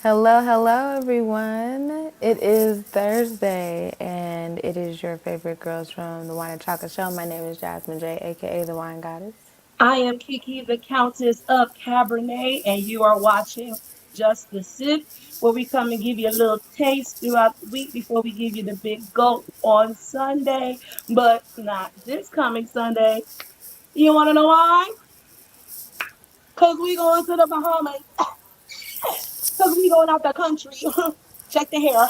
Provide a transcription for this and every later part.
Hello, hello, everyone. It is Thursday, and it is your favorite girls from the Wine and Chocolate Show. My name is Jasmine J, aka the Wine Goddess. I am Kiki, the Countess of Cabernet, and you are watching Just the Sip, where we come and give you a little taste throughout the week before we give you the big gulp on Sunday, but not this coming Sunday. You want to know why? Because we going to the Bahamas. Because we going out the country. Check the hair.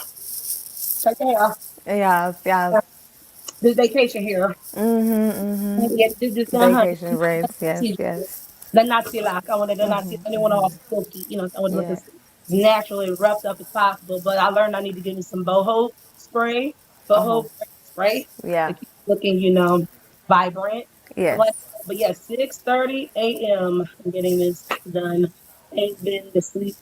Check the hair. Yes, yes. This vacation hair. Yeah, this honey. Vacation braids, yes, yes. The Nazi lock. I wanted the Nazi. I didn't want it all silky. I wanted to look Yeah. as naturally roughed up as possible. But I learned I need to give me some boho spray, boho spray to Yeah. keep looking, vibrant. But, Yes. but yeah, 6:30 a.m. I'm getting this done. Ain't been to sleep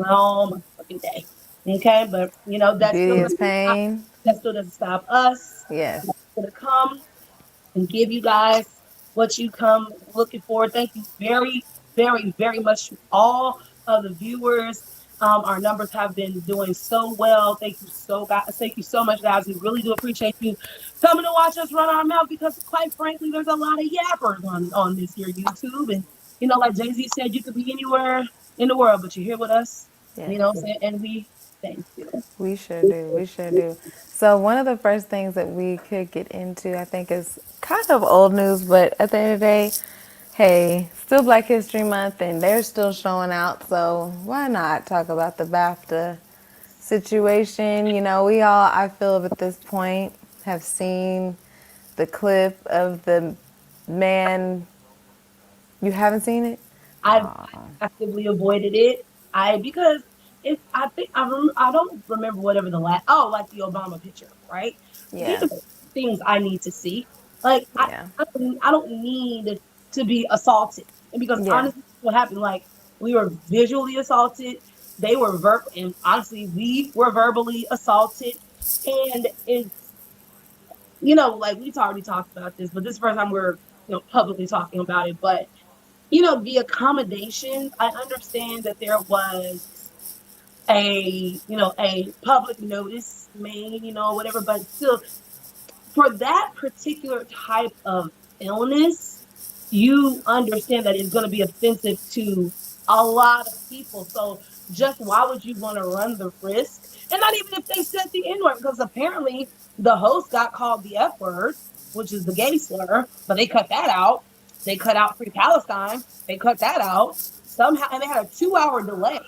all my fucking day. Okay, but that Beauty still is doesn't stop. pain. That still doesn't stop us. Yes. Gonna come and give you guys what you come looking for. Thank you very, very, very much to all of the viewers. Our numbers have been doing so well. Thank you guys. Thank you so much, guys. We really do appreciate you coming to watch us run our mouth because, quite frankly, there's a lot of yappers on this here YouTube. And like Jay-Z said, you could be anywhere in the world, but you're here with us. Yes. You know what I'm saying? And we thank you. We sure do. We sure do. So, one of the first things that we could get into, I think, is kind of old news, but at the end of the day, hey, still Black History Month and they're still showing out. So, why not talk about the BAFTA situation? We all, I feel, at this point, have seen the clip of the man. You haven't seen it? I've actively avoided it. Because I think I don't remember whatever the last like the Obama picture, right? These Yeah. are things I need to see. Like Yeah. I don't need to be assaulted. And because Yeah. honestly what happened, like we were visually assaulted, they were and honestly we were verbally assaulted. And it's like we've already talked about this, but this is the first time we're publicly talking about it. But the accommodations, I understand that there was a public notice made, whatever, but still, for that particular type of illness, you understand that it's going to be offensive to a lot of people. So just why would you want to run the risk? And not even if they said the N-word, because apparently the host got called the F word, which is the gay slur, but they cut that out. They cut out Free Palestine. They cut that out somehow, and they had a 2-hour delay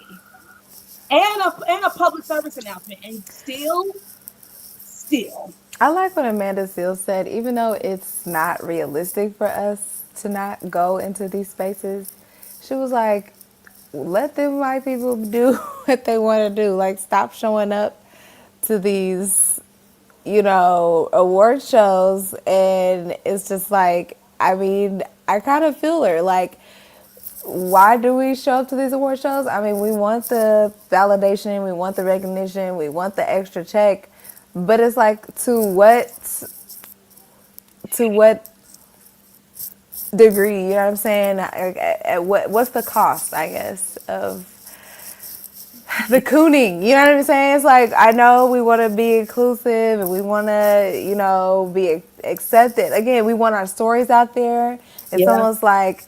and a public service announcement, and still. I like what Amanda Seales said, even though it's not realistic for us to not go into these spaces, she was like, let them white people do what they want to do. Like, stop showing up to these, award shows. And it's just like, I mean, I kind of feel her. Like, why do we show up to these award shows? I mean, we want the validation, we want the recognition, we want the extra check, but it's like to what degree? You know what I'm saying? What's the cost? I guess of the cooning. You know what I'm saying? It's like I know we want to be inclusive and we want to be accepted. Again, we want our stories out there. It's Yeah. almost like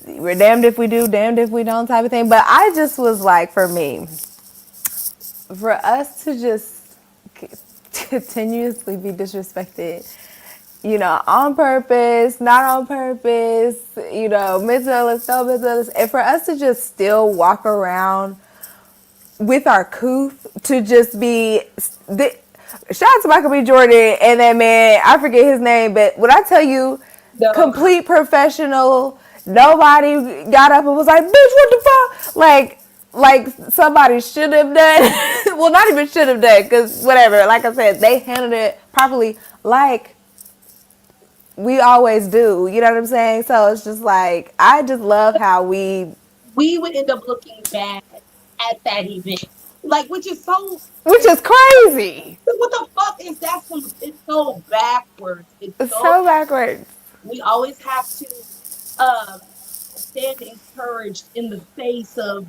we're damned if we do, damned if we don't type of thing. But I just was like, for me, for us to just continuously be disrespected, on purpose, not on purpose, mental illness, no mental illness, and for us to just still walk around with our couth to just be. Shout out to Michael B. Jordan and that man, I forget his name, but when I tell you, complete professional, nobody got up and was like, bitch, what the fuck? Like, like somebody should have done. Well, not even should have done, because whatever. Like I said, they handled it properly, like we always do. You know what I'm saying? So it's just like I just love how We would end up looking bad at that event. Like, which is so, which it's is crazy. what the fuck is that? It's so backwards. It's It's so so backwards. we always have to um stand encouraged in the face of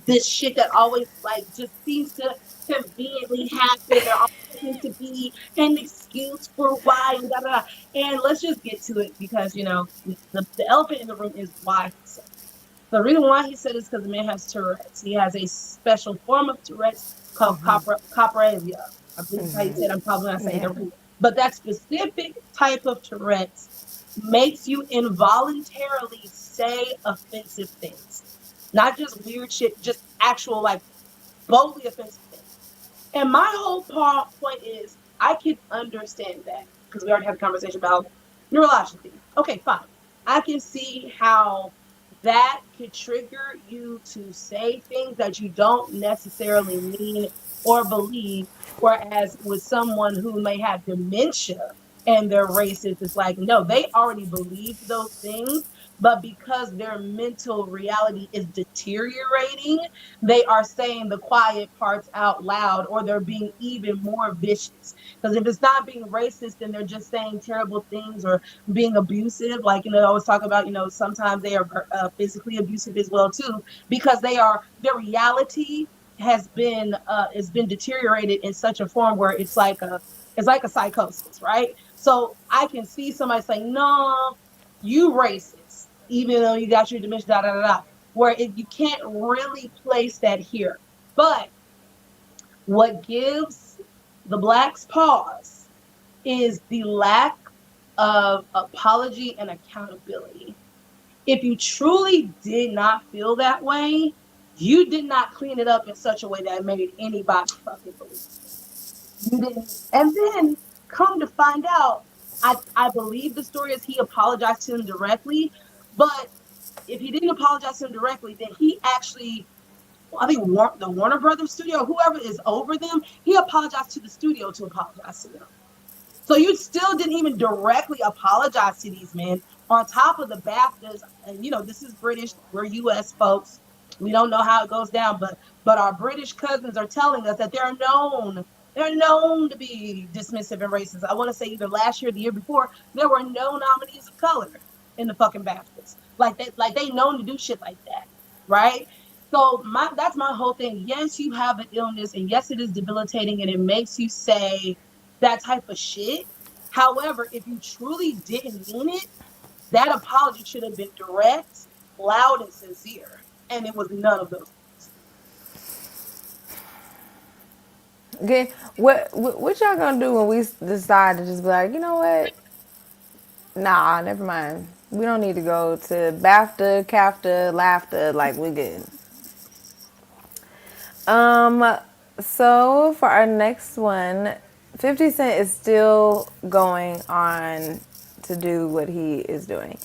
this shit that always like just seems to conveniently happen. There always seems to be an excuse for why and da, da, da. And let's just get to it because the elephant in the room is why he said it. The reason why he said it is because the man has Tourette's. He has a special form of Tourette's called coprasia. I believe that's how you say it. I'm probably not saying it Yeah. right. But that specific type of Tourette's makes you involuntarily say offensive things. Not just weird shit, just actual, like, boldly offensive things. And my whole point is, I can understand that because we already had a conversation about neurologically. Okay, fine. I can see how that could trigger you to say things that you don't necessarily mean or believe. Whereas with someone who may have dementia and they're racist, it's like, no, they already believed those things, but because their mental reality is deteriorating, they are saying the quiet parts out loud, or they're being even more vicious. Because if it's not being racist, then they're just saying terrible things or being abusive. Like, I always talk about, sometimes they are physically abusive as well too, because their reality has been deteriorated in such a form where it's like a psychosis, right? So I can see somebody saying, no, you racist, even though you got your dementia, da da da da, where you can't really place that here. But what gives the blacks pause is the lack of apology and accountability. If you truly did not feel that way, you did not clean it up in such a way that made anybody fucking believe it. You didn't. And then come to find out, I believe the story is he apologized to him directly, but if he didn't apologize to him directly, then he actually, I think the Warner Brothers studio, whoever is over them, he apologized to the studio to apologize to them. So you still didn't even directly apologize to these men. On top of the BAFTAs, and this is British, we're US folks. We don't know how it goes down, but our British cousins are telling us that they're known to be dismissive and racist. I want to say either last year or the year before, there were no nominees of color in the fucking BAFTAs. Like they known to do shit like that, right? So that's my whole thing. Yes, you have an illness, and yes, it is debilitating, and it makes you say that type of shit. However, if you truly didn't mean it, that apology should have been direct, loud, and sincere. And it was none of those things. Okay, what y'all gonna do when we decide to just be like, you know what? Nah, never mind. We don't need to go to BAFTA, CAFTA, LAFTA. Like we good. Um, so for our next one, 50 Cent is still going on to do what he is doing.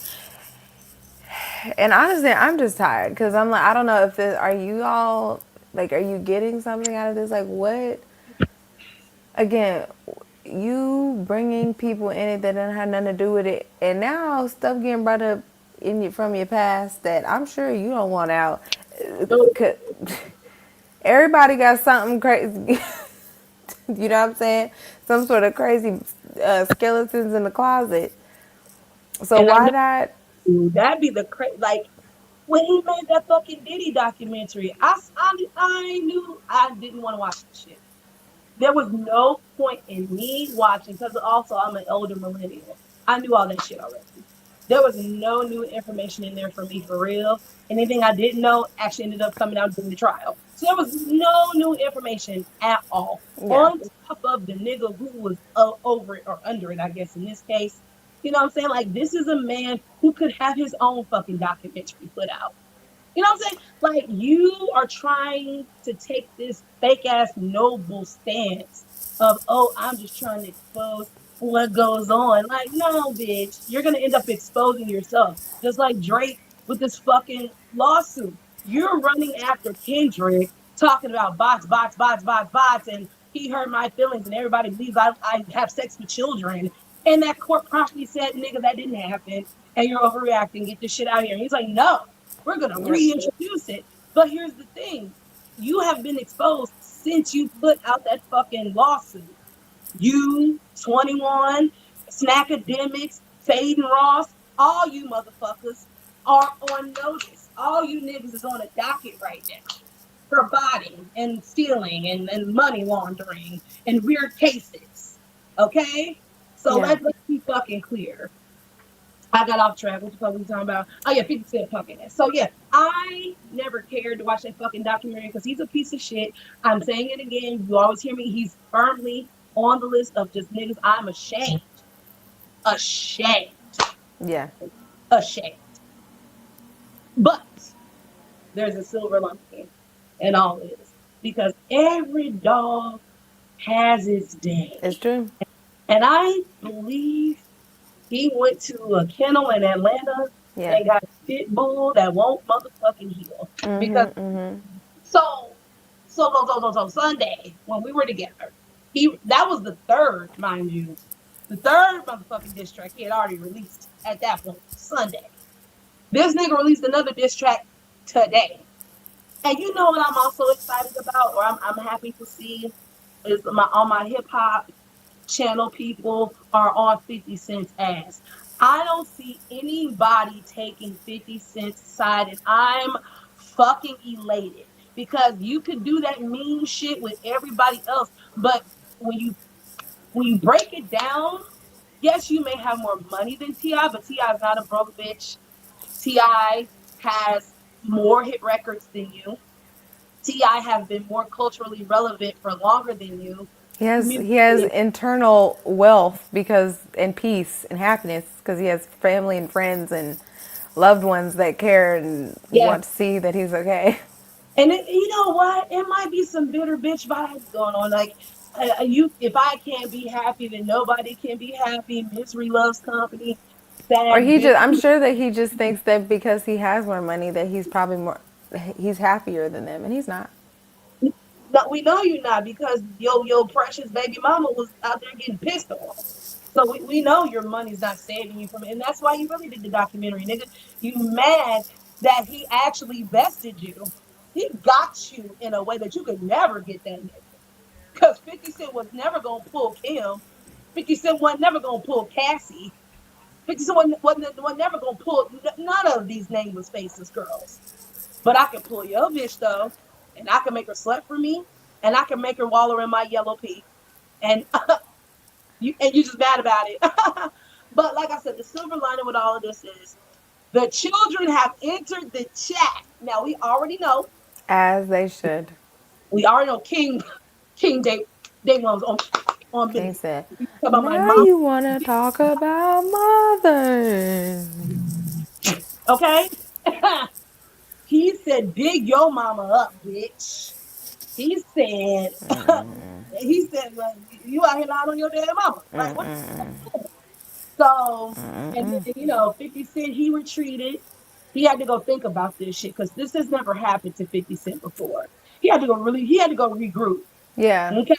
And honestly, I'm just tired because I'm like, I don't know if are you all like, are you getting something out of this? Like, what? Again, you bringing people in it that didn't have nothing to do with it, and now stuff getting brought up from your past that I'm sure you don't want out. So, Everybody got something crazy. You know what I'm saying? Some sort of crazy skeletons in the closet. So and I why know not? that'd be the crazy. Like when he made that fucking Diddy documentary, I knew I didn't want to watch this shit. There was no point in me watching because also I'm an older millennial. I knew all that shit already. There was no new information in there for me for real. Anything I didn't know actually ended up coming out during the trial. So there was no new information at all. Yeah. On top of the nigga who was over it or under it, I guess in this case. You know what I'm saying? Like, this is a man who could have his own fucking documentary put out. You know what I'm saying? Like, you are trying to take this fake ass noble stance of, oh, I'm just trying to expose what goes on. Like, no, bitch, you're gonna end up exposing yourself, just like Drake with this fucking lawsuit. You're running after Kendrick, talking about bots, bots, bots, bots, bots, and he hurt my feelings, and everybody believes I have sex with children. And that court promptly said, nigga, that didn't happen, and you're overreacting. Get this shit out of here. And he's like, no, we're gonna Yep. reintroduce it. But here's the thing: you have been exposed since you put out that fucking lawsuit. You, 21, Snackademics, Faden Ross, all you motherfuckers are on notice. All you niggas is on a docket right now for botting and stealing and money laundering and weird cases. Okay? So Yeah. let's be fucking clear. I got off track. What the fuck were we talking about? Oh yeah, 50 Cent fucking ass. So yeah, I never cared to watch that fucking documentary because he's a piece of shit. I'm saying it again. You always hear me. He's firmly on the list of just niggas. I'm ashamed. Ashamed. Yeah. Ashamed. But there's a silver lining in all this. Because every dog has its It's day. true. And I believe he went to a kennel in Atlanta Yeah. and got a pit bull that won't motherfucking heal. Because so so Sunday when we were together, he that was the third, mind you, the third motherfucking diss track he had already released at that point. Sunday. This nigga released another diss track today. And you know what I'm also excited about, or I'm happy to see is my hip hop channel people are on 50 Cent's ass. I don't see anybody taking 50 Cent's side, and I'm fucking elated because you could do that mean shit with everybody else, but when you when you break it down, yes, you may have more money than Ti, but Ti is not a broke bitch. Ti has more hit records than you. Ti has been more culturally relevant for longer than you. He has internal wealth because and peace and happiness because he has family and friends and loved ones that care and Yeah. want to see that he's okay. And you know what? It might be some bitter bitch vibes going on. Like, if I can't be happy, then nobody can be happy. Misery loves company. Or Sad he bitch. just I'm sure that he just thinks that because he has more money that he's probably more he's happier than them and he's not. No, we know you're not because your precious baby mama was out there getting pissed on. So we know your money's not saving you from it. And that's why you really did the documentary, nigga. You mad that he actually bested you. He got you in a way that you could never get that nigga. Because 50 Cent was never going to pull Kim. 50 Cent was never going to pull Cassie. 50 Cent was never going to pull none of these nameless faceless girls. But I can pull your bitch, though. And I can make her slut for me. And I can make her wallow in my yellow pee. And you just mad about it. But like I said, the silver lining with all of this is the children have entered the chat. Now we already know. As they should. We already know King Day One's on King business. said, Talk about my now mom. you want to talk about mothers. Okay. He said, "Dig your mama up, bitch." He said, "He said, well, you out here lying on your damn mama, like what?" So, and you know, 50 Cent, he retreated. He had to go think about this shit because this has never happened to 50 Cent before. He had to go regroup. Yeah. Okay.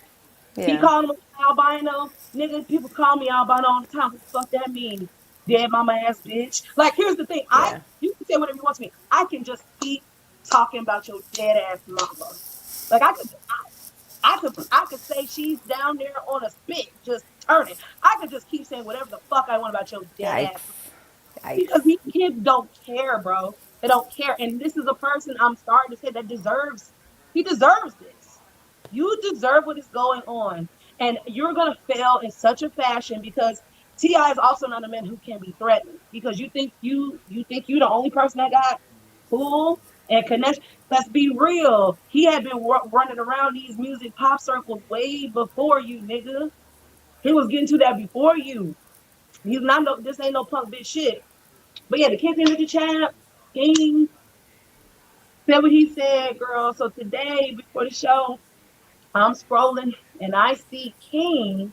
He Yeah. called him albino. Nigga, people call me albino all the time. What the fuck that mean? Dead mama ass bitch. Like, here's the thing. Yeah. You can say whatever you want to me. I can just keep talking about your dead ass mama. Like I could say she's down there on a spit, just turning. I could just keep saying whatever the fuck I want about your dead ass Yikes. because Yikes. these kids don't care, bro. They don't care. And this is a person I'm starting to say that he deserves this. You deserve what is going on. And you're going to fail in such a fashion because T.I. is also not a man who can be threatened because you think you the only person that got pull and connection. Let's be real. He had been running around these music pop circles way before you, nigga. He was getting to that before you. He's not no, this ain't no punk bitch shit. But yeah, the kid in the chat, King said what he said, girl. So today, before the show, I'm scrolling and I see King.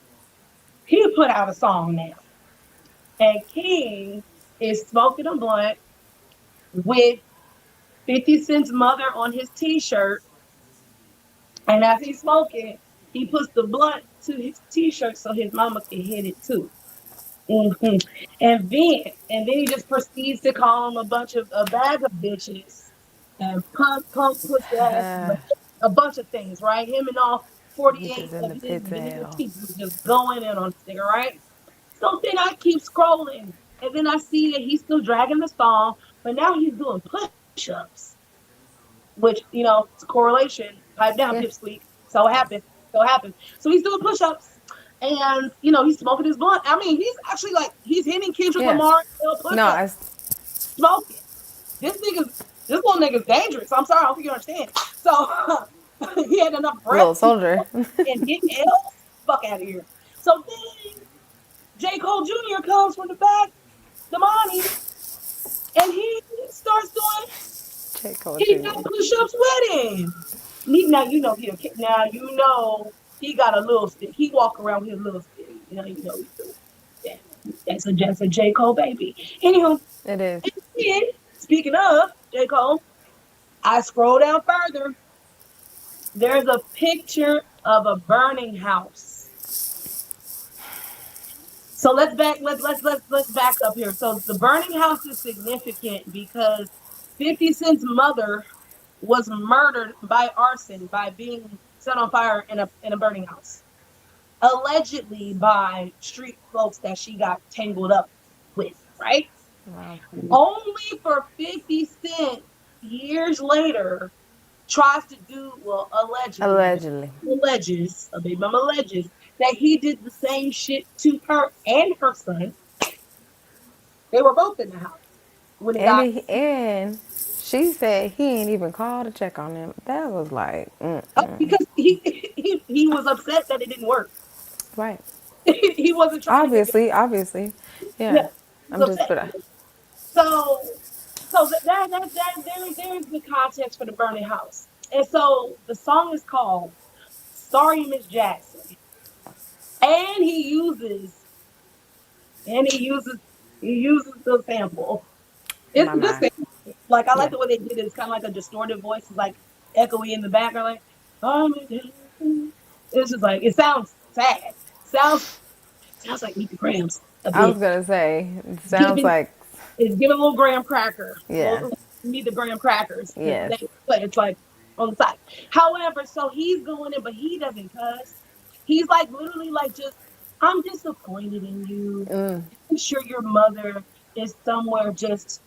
He put out a song now. And King is smoking a blunt with 50 Cent's mother on his t-shirt, and as he's smoking, he puts the blunt to his t-shirt so his mama can hit it too. hmm and then he just proceeds to call him a bag of bitches and punk pussy ass, a bunch of things, right? Him and all He 48 just in of the his pits of vanilla hell. teeth was just going in on this nigga, right? So then I keep scrolling, and then I see that he's still dragging the song, but now he's doing push-ups, which, it's a correlation. Pipe down, Yeah. pipsqueak. So it happened. So it happened. So he's doing push-ups, and he's smoking his blunt. I mean, he's actually like he's hitting Kendrick Yeah. Lamar No, push-ups, smoking. This nigga's this little nigga's dangerous. I'm sorry, I don't think you understand. So he had enough breath little to soldier. and hit L's. Fuck out of here. So then J. Cole Jr. comes from the back, the money, and he starts doing J. Cole he got Jr. push-ups with him. Now he got a little stick. He walk around with his little stick. He's doing that. That's a J. Cole baby. Anywho, It is. and then, speaking of J. Cole, I scroll down further. There's a picture of a burning house. So let's back up here. So the burning house is significant because 50 Cent's mother was murdered by arson, by being set on fire in a burning house, allegedly by street folks that she got tangled up with, right? Wow. Only for 50 Cent years later tries to do, well, allegedly, Allegedly. alleges, a baby mama alleges, that he did the same shit to her and her son. They were both in the house when it got And she said he ain't even called to check on him. That was like, up because he was upset that it didn't work. right. He wasn't trying to get it. Obviously. Yeah. Yeah, he I'm was just, upset. but So there's the context for the burning house. And so the song is called Sorry Miss Jackson. And he uses the sample. It's my a good mind. sample. Like I like Yeah. the way they did it. It's kind of like a distorted voice, it's like echoey in the background, like oh my God. It's just like it sounds sad. Sounds sounds like Meet the Grams a I bit. was gonna say, it sounds Giving like, It's giving a little graham cracker. yeah, Meet the graham crackers. yes. It's like on the side. However, so he's going in, but he doesn't cuss. He's like literally like just, I'm disappointed in you. I'm sure your mother is somewhere just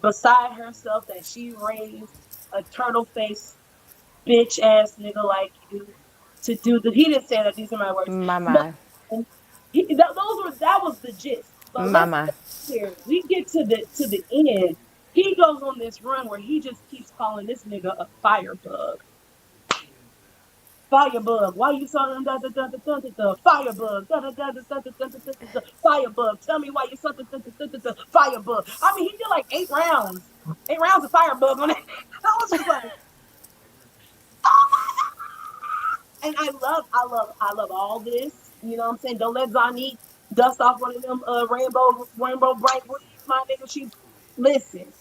beside herself that she raised a turtle face bitch ass nigga like you to do the. He didn't say that. These are my words. My But mind. that was the gist. But My let's mind. here. We get to the end. He goes on this run where he just keeps calling this nigga a firebug. Firebug. Why you something da da da da da da da? Firebug. Da da da da da da da da da. Firebug. Tell me why you something da da da da da. Firebug. I mean, he did like 8 rounds. 8 rounds of firebug on it. I was just like, and I love all this. You know what I'm saying? Don't let Zonique dust off one of them rainbow bright breeze, my nigga. Listen.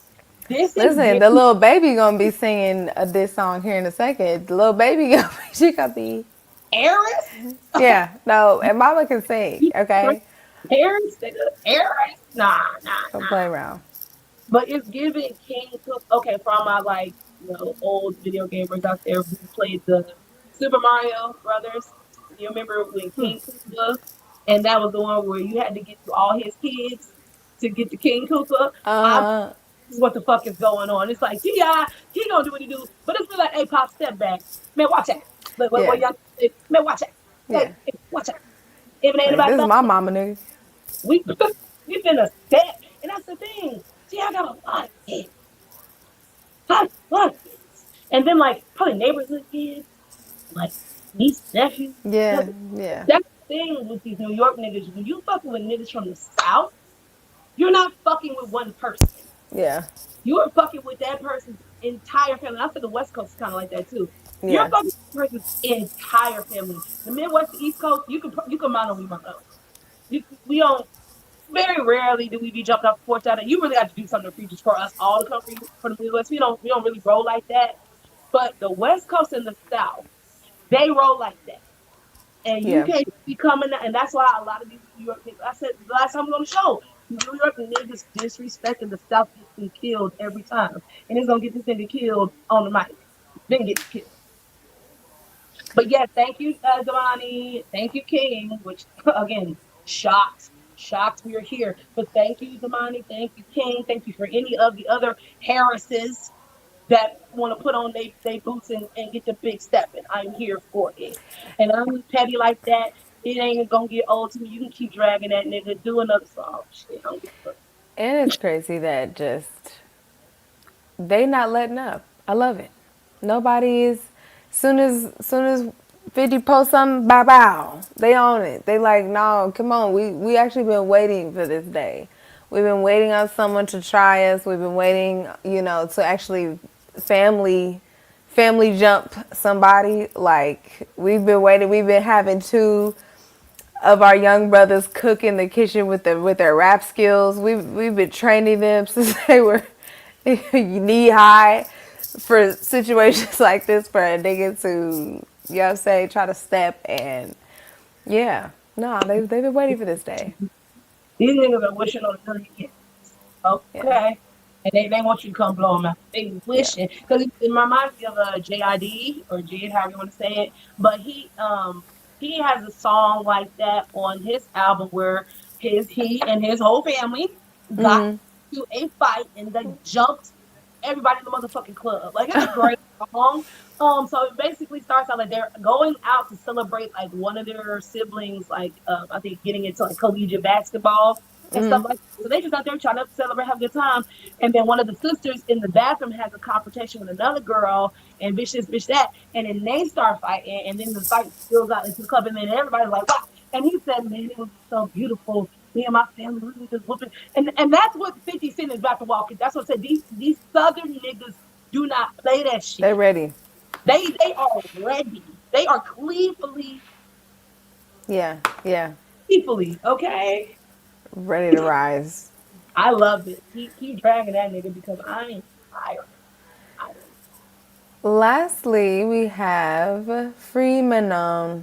This is Listen, giving the little baby gonna be singing this song here in a second. The little baby she gonna be, Eris. yeah, no, and mama can sing, okay? Eris, Eris. Nah, nah, Don't nah. play around. But it's giving King Cook. Okay, for all my like old video gamers out there who played the Super Mario Brothers. You remember when King Koopa, and that was the one where you had to get to all his kids to get to King Koopa. I Uh-huh. This is what the fuck is going on. It's like, T.I., he gonna do what he do, but it's like, hey, Pop, step back. Man, watch that. What Yeah, y'all say? Man, watch that. yeah. Hey, watch that. If it ain't Like, about this is that, my mama, nigga. we we finna step. And that's the thing. T.I. got a lot of kids. A lot of kids. And then like probably neighborhood kids, like niece, nephew. Yeah, yeah, That's the thing with these New York niggas. When you fucking with niggas from the South, you're not fucking with one person. yeah, You're fucking with that person's entire family. I think the West Coast is kind of like that too. You're yeah. fucking with the person's entire family. The Midwest, the East Coast, you can mind on we my own. We don't. Very rarely do we be jumping off the porch out. You really got to do something to just for us all to come for the Midwest. We don't really roll like that. But the West Coast and the South, they roll like that. And you Yeah. can't be coming, and that's why a lot of these New York niggas, I said the last time we on the show, New York niggas disrespecting the South gets them killed every time. And it's gonna get this nigga killed on the mic. Then get killed. But yeah, thank you, Damani. Thank you, King, which again, shocked. Shocked we are here. But thank you, Damani. Thank you, King. Thank you for any of the other Harrises that want to put on they boots and get the big stepping. I'm here for it. And I'm petty like that. It ain't gonna get old to me. You can keep dragging that nigga. Do another song. Shit, I don't give a fuck. And it's crazy that just they not letting up. I love it. Nobody is. Soon as 50 posts something, bow bow. They own it. They like, no, come on. We actually been waiting for this day. We've been waiting on someone to try us. We've been waiting, to actually family jump somebody. Like we've been waiting. We've been having two of our young brothers cook in the kitchen with their rap skills. We've been training them since they were knee high for situations like this for a nigga to say try to step and yeah. No, they've been waiting for this day. These niggas are wishing on a million kids. Yeah. Okay. And they want you to come blow them out. They Yeah. wishing because it reminds me of JID or Jid, however you want to say it. But he has a song like that on his album where he and his whole family got to a fight and they jumped everybody in the motherfucking club. Like it's a great song. So it basically starts out like they're going out to celebrate like one of their siblings, like I think getting into like collegiate basketball and stuff like that. So they just out there trying to celebrate, have a good time. And then one of the sisters in the bathroom has a confrontation with another girl and bitch this, bitch that. And then they start fighting and then the fight spills out into the club and then everybody's like, wow. And he said, man, it was so beautiful. Me and my family really just whooping. And that's what 50 Cent is about to walk in. That's what I said. These southern niggas do not play that They shit. ready. They are ready. They are Yeah. Yeah. gleefully, okay? Ready to rise. I love it. Keep dragging that nigga because I ain't tired. Tired. Lastly, we have Freeman. Oh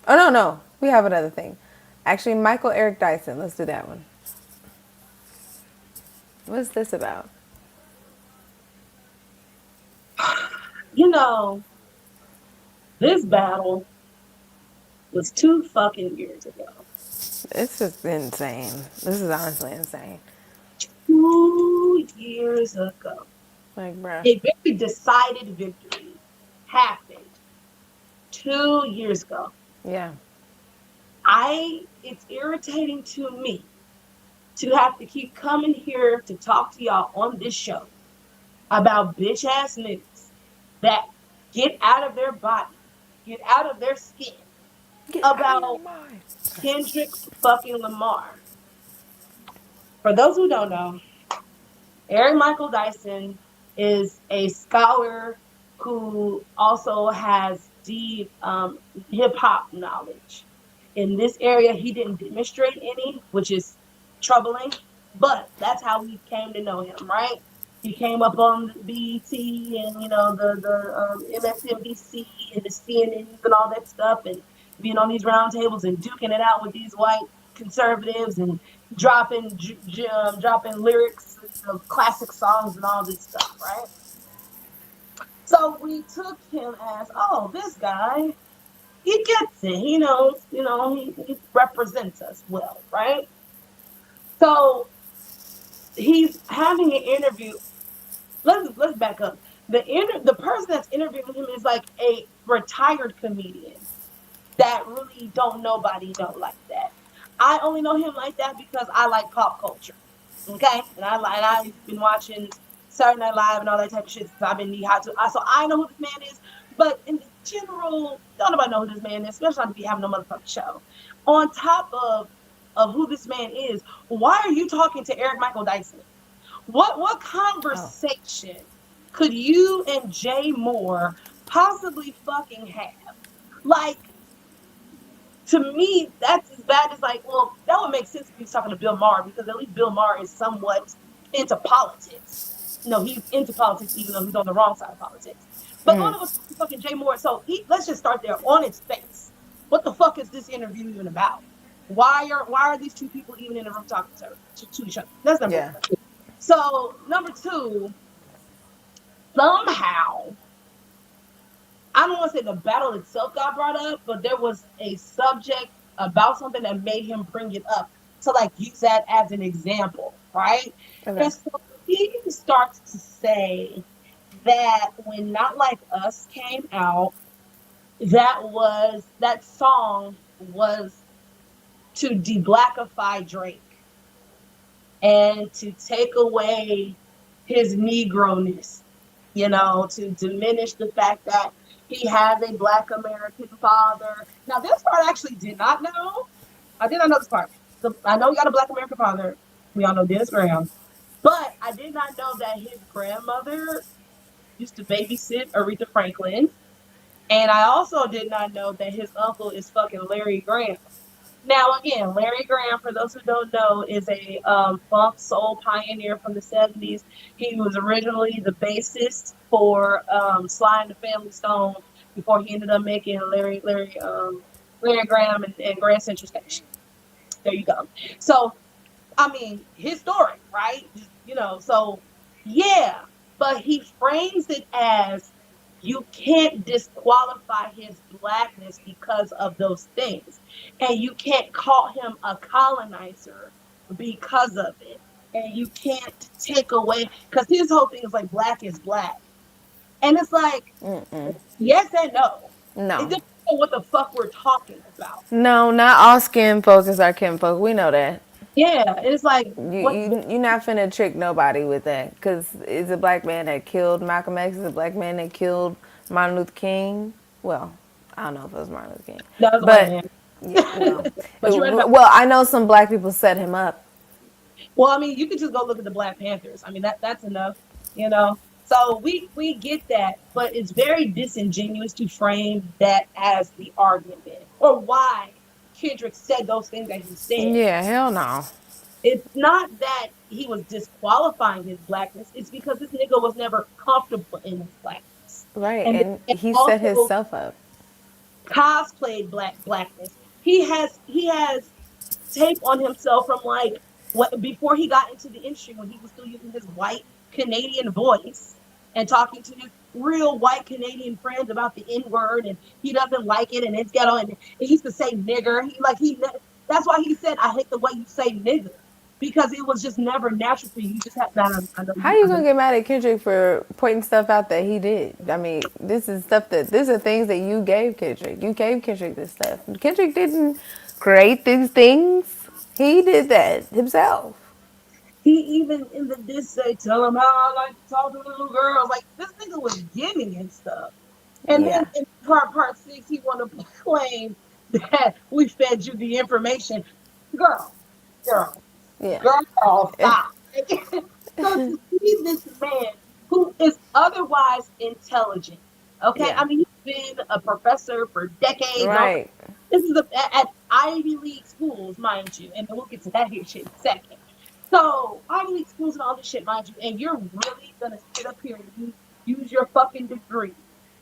no. We have another thing. Actually, Michael Eric Dyson. Let's do that one. What's this about? You know, this battle was 2 fucking years ago. This is insane. This is honestly insane. 2 years ago. Like, bruh. A very decided victory happened 2 years ago. Yeah. It's irritating to me to have to keep coming here to talk to y'all on this show about bitch ass niggas that get out of their body, get out of their skin Get out of your about mind. Kendrick fucking Lamar. For those who don't know, Eric Michael Dyson is a scholar who also has deep hip hop knowledge. In this area, he didn't demonstrate any, which is troubling, but that's how we came to know him, right? He came up on the BET and the MSNBC and the CNNs and all that stuff, and being on these round tables and duking it out with these white conservatives and dropping lyrics of classic songs and all this stuff, right? So we took him as, oh, this guy, he gets it. He knows, he represents us well, right? So he's having an interview. Let's back up. The person that's interviewing him is like a retired comedian that really don't nobody know like that. I only know him like that because I like pop culture. Okay? And I've been watching Saturday Night Live and all that type of shit since I've been knee high to. So I know who this man is. But in the general, don't nobody know who this man is, especially not to be having no motherfucking show. On top of who this man is, why are you talking to Eric Michael Dyson? What Oh. conversation could you and Jay Moore possibly fucking have? Like, To me, that's as bad as like, well, that would make sense if he's talking to Bill Maher because at least Bill Maher is somewhat into politics. No, he's into politics even though he's on the wrong side of politics. But going to fucking Jay Moore, so let's just start there on its face. What the fuck is this interview even about? Why are these two people even in the room talking to each other? That's number Yeah. one. So number two, somehow I don't want to say the battle itself got brought up, but there was a subject about something that made him bring it up to like use that as an example, right? Okay. And so he starts to say that when Not Like Us came out, that song was to de-blackify Drake and to take away his Negro-ness, to diminish the fact that he has a Black American father. Now, this part I actually did not know. I did not know this part. So I know he got a Black American father. We all know Dennis Graham. But I did not know that his grandmother used to babysit Aretha Franklin. And I also did not know that his uncle is fucking Larry Graham. Now, again, Larry Graham, for those who don't know, is a funk soul pioneer from the 70s. He was originally the bassist for Sly and the Family Stone before he ended up making Larry Graham and Grand Central Station. There you go. So, I mean, his story, right? So yeah, but he frames it as you can't disqualify his blackness because of those things. And you can't call him a colonizer because of it. And you can't take away, because his whole thing is like black is black. And it's like, yes and no. It No. depends on what the fuck we're talking about. No, not all skin folk is our kin folk. We know that. Yeah, it's like, You not finna trick nobody with that. Cause it's a black man that killed Malcolm X. It's a black man that killed Martin Luther King. Well, I don't know if it was Martin Luther King, that was a white but man. yeah, well, But you're right about. well, I know some black people set him up. Well, I mean, you could just go look at the Black Panthers. I mean, that's enough, you know. So we get that, but it's very disingenuous to frame that as the argument or why Kendrick said those things that he said. Yeah, hell no. It's not that he was disqualifying his blackness; it's because this nigga was never comfortable in his blackness, Right, and, and and he set also himself up. cosplayed blackness. He has tape on himself from like what before he got into the industry when he was still using his white Canadian voice and talking to his real white Canadian friends about the N word and he doesn't like it and it's ghetto and he used to say nigger. That's why he said I hate the way you say nigger because it was just never natural for you. You just have that. I know How you. you I know. gonna get mad at Kendrick for pointing stuff out that he did? I mean, these are things that you gave Kendrick. You gave Kendrick this stuff. Kendrick didn't create these things. He did that himself. He even in the diss say, tell him how I like to talk to little girls. Like this nigga was giving and stuff. And then Yeah. in part six, he want to claim that we fed you the information. Girl, girl, Yeah. girl, stop. So to see this man who is otherwise intelligent, okay? Yeah. I mean, he's been a professor for decades. Okay, Right. this is at Ivy League schools, mind you, and we'll get to that here shit in a second. So Ivy League schools and all this shit, mind you, and you're really gonna sit up here and use your fucking degree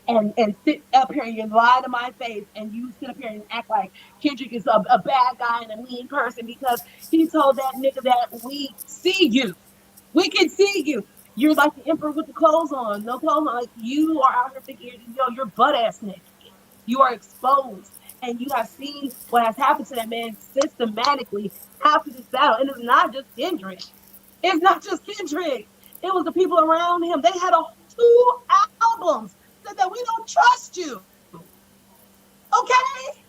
and sit up here and you lie to my face and you sit up here and act like Kendrick is a bad guy and a mean person because he told that nigga that we see you. We can see you. You're like the emperor with the clothes on, no clothes on. Like you are out here thinking you're butt ass naked. You are exposed. And you have seen what has happened to that man systematically after this battle. And it's not just Kendrick. It's not just Kendrick. It was the people around him. They had 2 albums said that we don't trust you. Okay?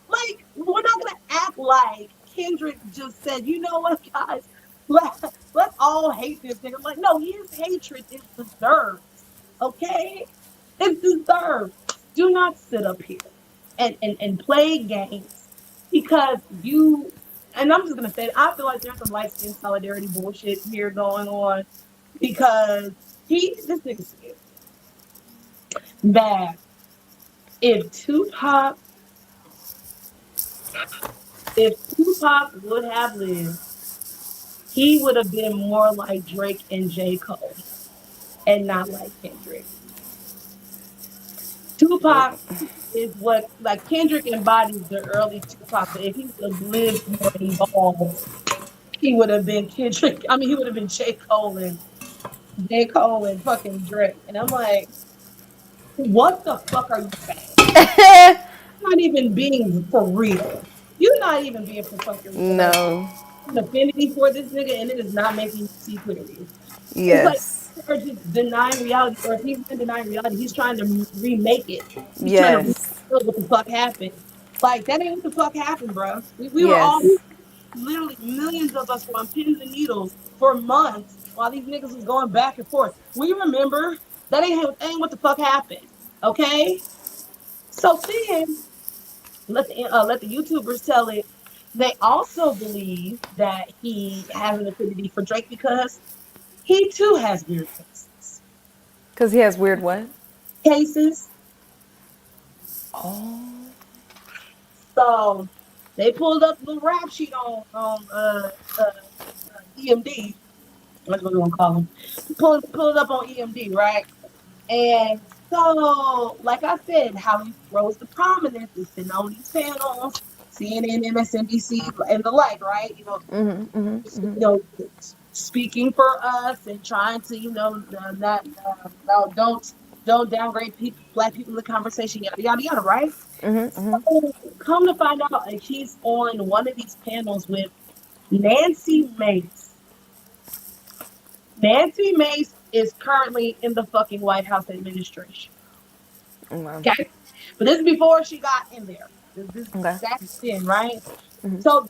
Like, we're not gonna act like Kendrick just said, you know what, guys, let's all hate this nigga. Like, no, his hatred is deserved. Okay? It's deserved. Do not sit up here and play games because you and I'm just gonna say I feel like there's some light skin solidarity bullshit here going on because this nigga said that if Tupac If Tupac would have lived, he would have been more like Drake and J. Cole and not like Kendrick. Tupac is what like Kendrick embodies the early Tupac, but if he would have lived more evolved, he would have been Kendrick. I mean, he would have been J. Cole and fucking Drake. And I'm like, what the fuck are you saying? You're not even being for real. You're not even being for fucking real. Like, No. an affinity for this nigga, and it is not making you see clearly. It's like Yes. are just denying reality, or if he's not denying reality, he's trying to remake it. He's trying to Yes. rebuild what the fuck happened. Like that ain't what the fuck happened, bro. We were all Yes. literally millions of us were on pins and needles for months while these niggas was going back and forth. We remember that ain't what the fuck happened. Okay, so then let the YouTubers tell it. They also believe that he has an affinity for Drake because he too has weird cases. Because he has weird what? Cases. Oh. So they pulled up the rap sheet on EMD. That's what we're gonna call him. Pulled up on EMD, right? And so, like I said, how he rose to prominence is been on these panels, CNN, MSNBC, and the like, right? Speaking for us and trying to, not no, don't downgrade people, black people in the conversation, yada yada yada, right? So, come to find out, like, he's on one of these panels with Nancy Mace. Nancy Mace is currently in the fucking White House administration. Okay. Okay, but this is before she got in there. This Okay. back then, right? So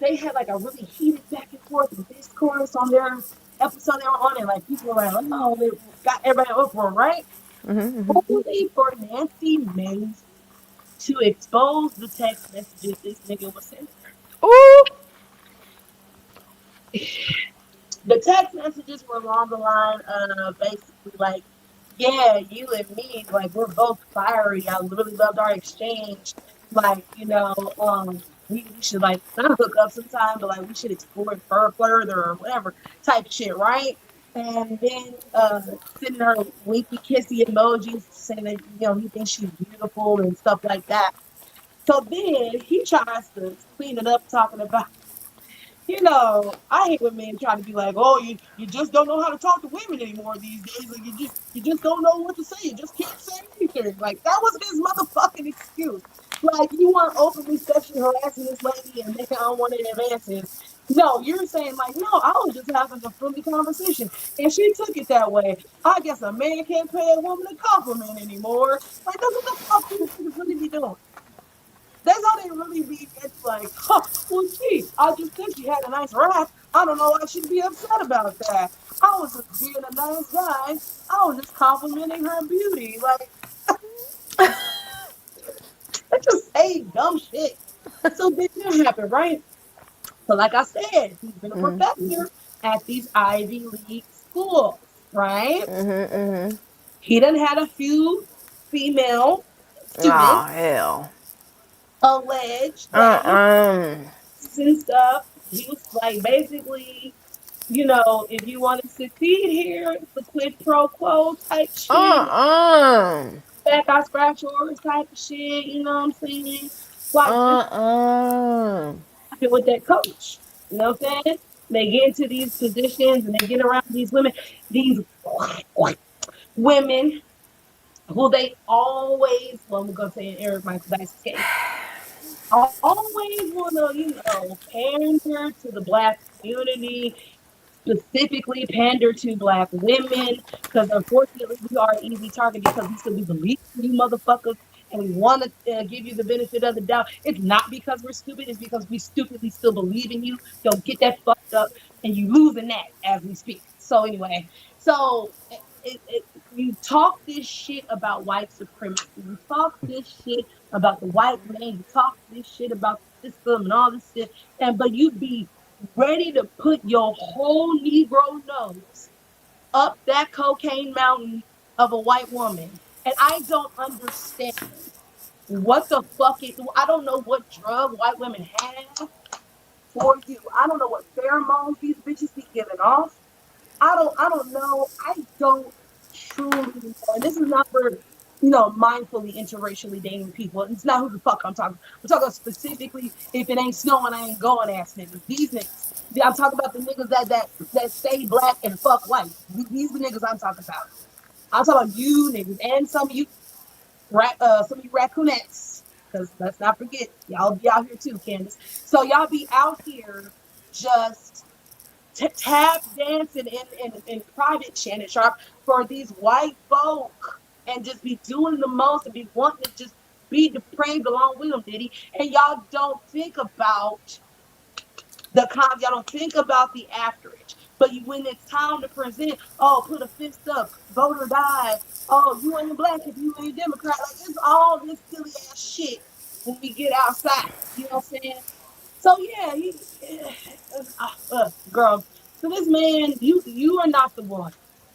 they had like a really heated back and forth and discourse on their episode they were on, and like people were like, "Oh, they got everybody up for right?" Only for Nancy Mace to expose the text messages this nigga was sending. Ooh. The text messages were along the line of basically like, yeah, you and me, like we're both fiery. I really loved our exchange. Like, we should like not hook up sometime, but like we should explore it further or whatever type shit, right? And then sending her winky kissy emojis saying that he thinks she's beautiful and stuff like that. So then he tries to clean it up, talking about I hate when men try to be like, oh, you just don't know how to talk to women anymore these days. Like you just don't know what to say. You just can't say anything. Like that was his motherfucking excuse. Like you weren't openly sexually harassing this lady and making unwanted advances. No, you're saying like, no, I was just having a friendly conversation, and she took it that way. I guess a man can't pay a woman a compliment anymore. Like that's what the fuck you really be doing. That's how they really be. It's like, huh, well, gee, I just think she had a nice rap. I don't know why she'd be upset about that. I was just being a nice guy. I was just complimenting her beauty. Like, I just say dumb shit. So then that happened, right? So, like I said, he's been a professor at these Ivy League schools, right? He done had a few female Oh students hell. allege that, Uh. and stuff. He was like basically if you want to succeed here, it's a quid pro quo type shit, back I scratch yours type of shit, you know what I'm saying? Like just with that coach. You know what I'm saying? They get into these positions and they get around these women who they always, well, I'm gonna say in Eric Michael Dyson case, always wanna, pander to the black community, specifically pander to black women, because unfortunately we are an easy target because we still do believe in you motherfuckers, and we want to give you the benefit of the doubt. It's not because we're stupid, it's because we stupidly still believe in you. Don't get that fucked up, and you losing that as we speak. So anyway, so you talk this shit about white supremacy, you talk this shit about the white man, you talk this shit about the system and all this shit, but you be ready to put your whole Negro nose up that cocaine mountain of a white woman. And I don't understand. What the fuck is, I don't know what drug white women have for you. I don't know what pheromones these bitches be giving off. I don't know. I don't truly know. And this is not for, mindfully interracially dating people. It's not who the fuck I'm talking. I'm talking specifically if it ain't snowing, I ain't going ass niggas. These niggas. I'm talking about the niggas that stay black and fuck white. These are the niggas I'm talking about. I'm talking about you niggas and some of you raccoonets. Because let's not forget, y'all be out here too, Candace. So y'all be out here just tap dancing in private, Shannon Sharp, for these white folk and just be doing the most and be wanting to just be depraved along with them, Diddy. And y'all don't think about y'all don't think about the afterage. But when it's time to present, oh, put a fist up, vote or die. Oh, you ain't black if you ain't Democrat. Like it's all this silly ass shit when we get outside. You know what I'm saying? So yeah, girl. So this man, you are not the one.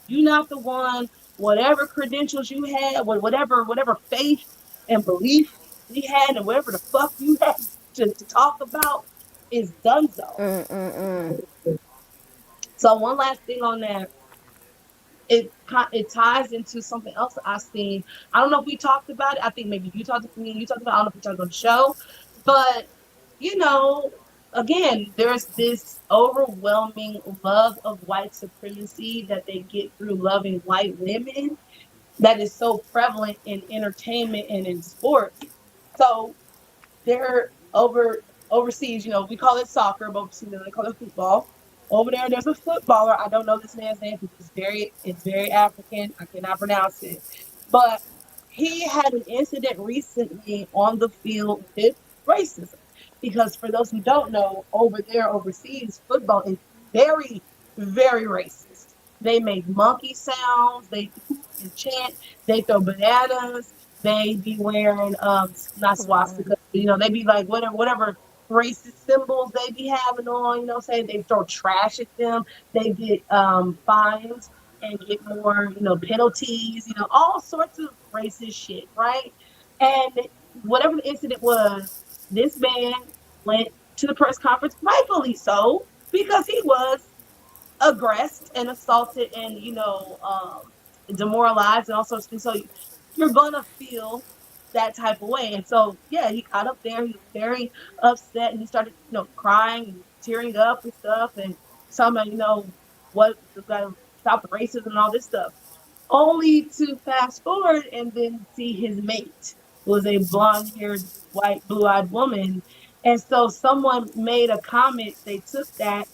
You not the one. Whatever credentials you had, whatever faith and belief we had, and whatever the fuck you had to talk about is done so. So one last thing on that, it ties into something else I seen. I don't know if we talked about it. I think maybe you talked to me and you talked about it. I don't know if we talked on the show, but you know, again, there's this overwhelming love of white supremacy that they get through loving white women that is so prevalent in entertainment and in sports. So they're overseas, we call it soccer, but overseas they call it football. Over there's a footballer. I don't know this man's name because it's very African. I cannot pronounce it. But he had an incident recently on the field with racism. Because for those who don't know, over there overseas, football is very, very racist. They make monkey sounds, they hoot and chant, they throw bananas, they be wearing not swastikas, they be like whatever racist symbols they be having on, say they throw trash at them, they get fines and get more, penalties, all sorts of racist shit, right? And whatever the incident was, this man went to the press conference, rightfully so, because he was aggressed and assaulted and demoralized and all sorts of things. So you're gonna feel that type of way. And so yeah, he got up there, he was very upset and he started, crying and tearing up and stuff and talking about, what got stop the racism and all this stuff. Only to fast forward and then see his mate was a blonde haired, white, blue eyed woman. And so someone made a comment, they took that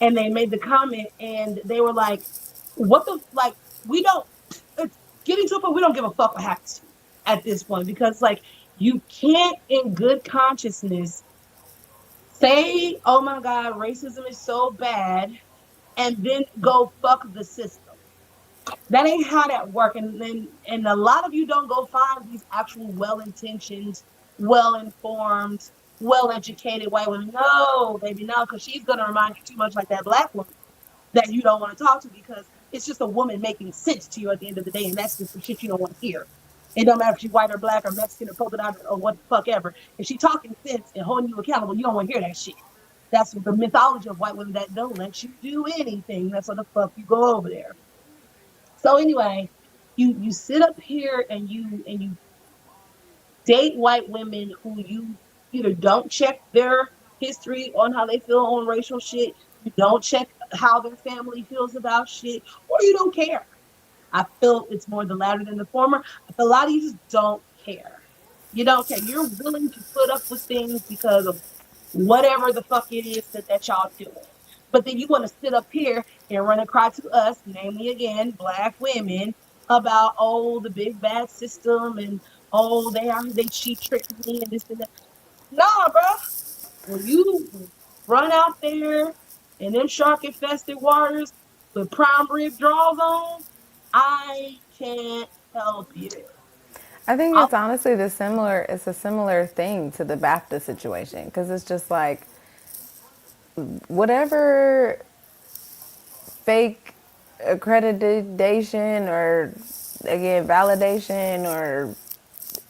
and they made the comment and they were like, what the, like, we don't, it's getting to a point, we don't give a fuck what happens to you at this point because, like, you can't, in good consciousness, say, oh my God, racism is so bad, and then go fuck the system. That ain't how that works. And a lot of you don't go find these actual well-intentioned, well-informed, well-educated white women. No, baby, no, because she's gonna remind you too much like that black woman that you don't want to talk to because it's just a woman making sense to you at the end of the day, and that's just some shit you don't want to hear. It don't matter if she's white or black or Mexican or polka dot or what the fuck ever. If she's talking sense and holding you accountable, you don't want to hear that shit. That's the mythology of white women that don't let you do anything. That's what the fuck you go over there. So anyway, you sit up here and you date white women who you either don't check their history on how they feel on racial shit, you don't check how their family feels about shit, or you don't care. I feel it's more the latter than the former. I feel a lot of you just don't care. You don't care. You're willing to put up with things because of whatever the fuck it is that y'all doing. But then you want to sit up here and run and cry to us, namely again, black women, about oh the big bad system and oh they cheat tricked me and this and that. Nah, bro. When you run out there in them shark infested waters with prime rib draws on, I can't help you. I think I, it's honestly it's a similar thing to the BAFTA situation because it's just like whatever fake accreditation or again validation or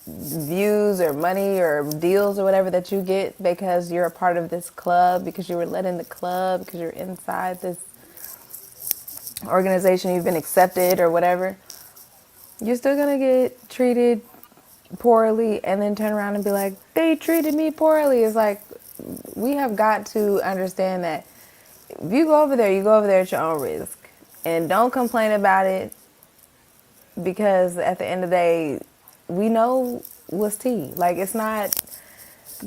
views or money or deals or whatever that you get because you're a part of this club, because you were let in the club, because you're inside this organization, you've been accepted or whatever, you're still gonna get treated poorly and then turn around and be like, they treated me poorly. It's like, we have got to understand that if you go over there, you go over there at your own risk. And don't complain about it, because at the end of the day, we know what's tea. Like, it's not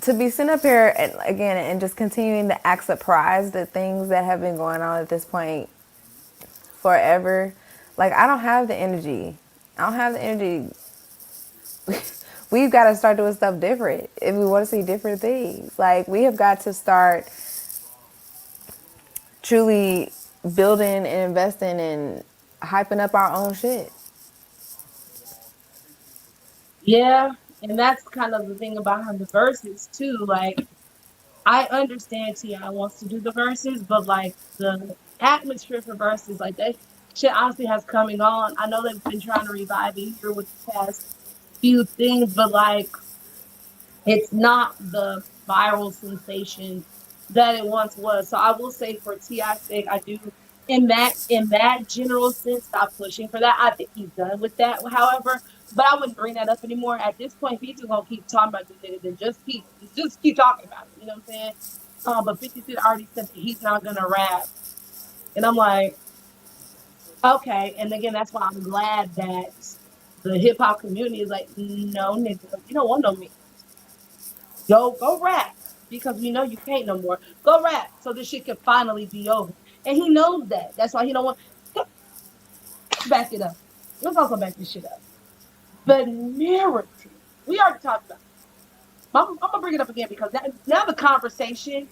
to be sitting up here and again and just continuing to act surprised at things that have been going on at this point forever. Like, I don't have the energy. I don't have the energy. We've got to start doing stuff different if we want to see different things. Like, we have got to start truly building and investing and hyping up our own shit. Yeah, and that's kind of the thing about the verses too. Like, I understand Ti wants to do the verses, but like the atmosphere for verses, like that shit honestly has coming on. I know they've been trying to revive it here with the past few things, but like it's not the viral sensation that it once was. So I will say for Ti's sake, I do in that general sense stop pushing for that. I think he's done with that. However, but I wouldn't bring that up anymore. At this point, if he's just gonna keep talking about this nigga, then just keep talking about it. You know what I'm saying? But 50 Cent already said that he's not gonna rap, and I'm like, okay. And again, that's why I'm glad that the hip hop community is like, no, nigga, you don't want no me. Go rap because we know you can't no more. Go rap so this shit can finally be over. And he knows that. That's why he don't want. Let's back it up. Let's also back this shit up. The narrative. We already talked about. I'm gonna bring it up again because now the conversation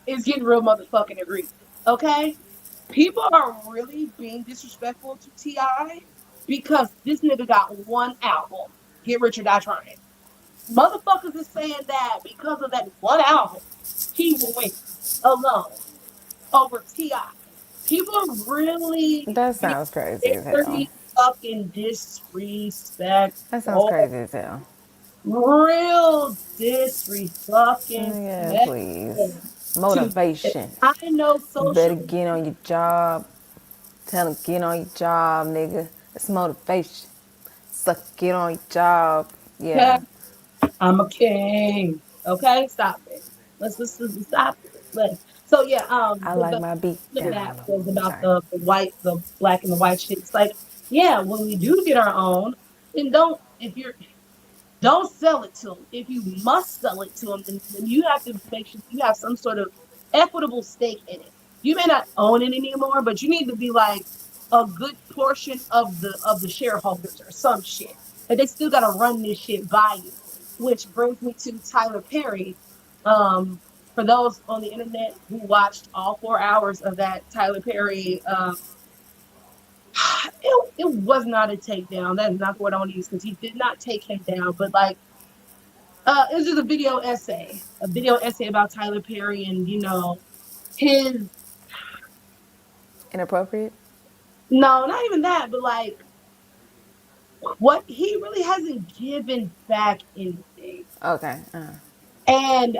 is getting real motherfucking egregious. Okay, people are really being disrespectful to Ti because this nigga got one album. Get Rich or Die Trying. Motherfuckers is saying that because of that one album, he will win alone over Ti. People are really That being sounds crazy as hell. very fucking That sounds disrespectful. crazy as hell. Real disrespectful Yeah, please. to. Motivation. I know You better social. get on your job. Tell them get on your job, nigga. It's motivation. Suck, get on your job. Yeah, Yeah, I'm a king. Okay, stop it. Let's stop it. So yeah, I like the my beat that down low. was about Sorry. the black and the white shit. It's like, yeah, when we do get our own, then don't if you're don't sell it to them. If you must sell it to them, then you have to make sure you have some sort of equitable stake in it. You may not own it anymore, but you need to be like a good portion of the shareholders or some shit. But they still gotta run this shit by you. Which brings me to Tyler Perry. For those on the internet who watched all 4 hours of that Tyler Perry, it was not a takedown. That is not the word I want to use because he did not take him down. But like it was just a video essay about Tyler Perry and his Inappropriate? no, not even that, but like what he really hasn't given back anything. Okay. And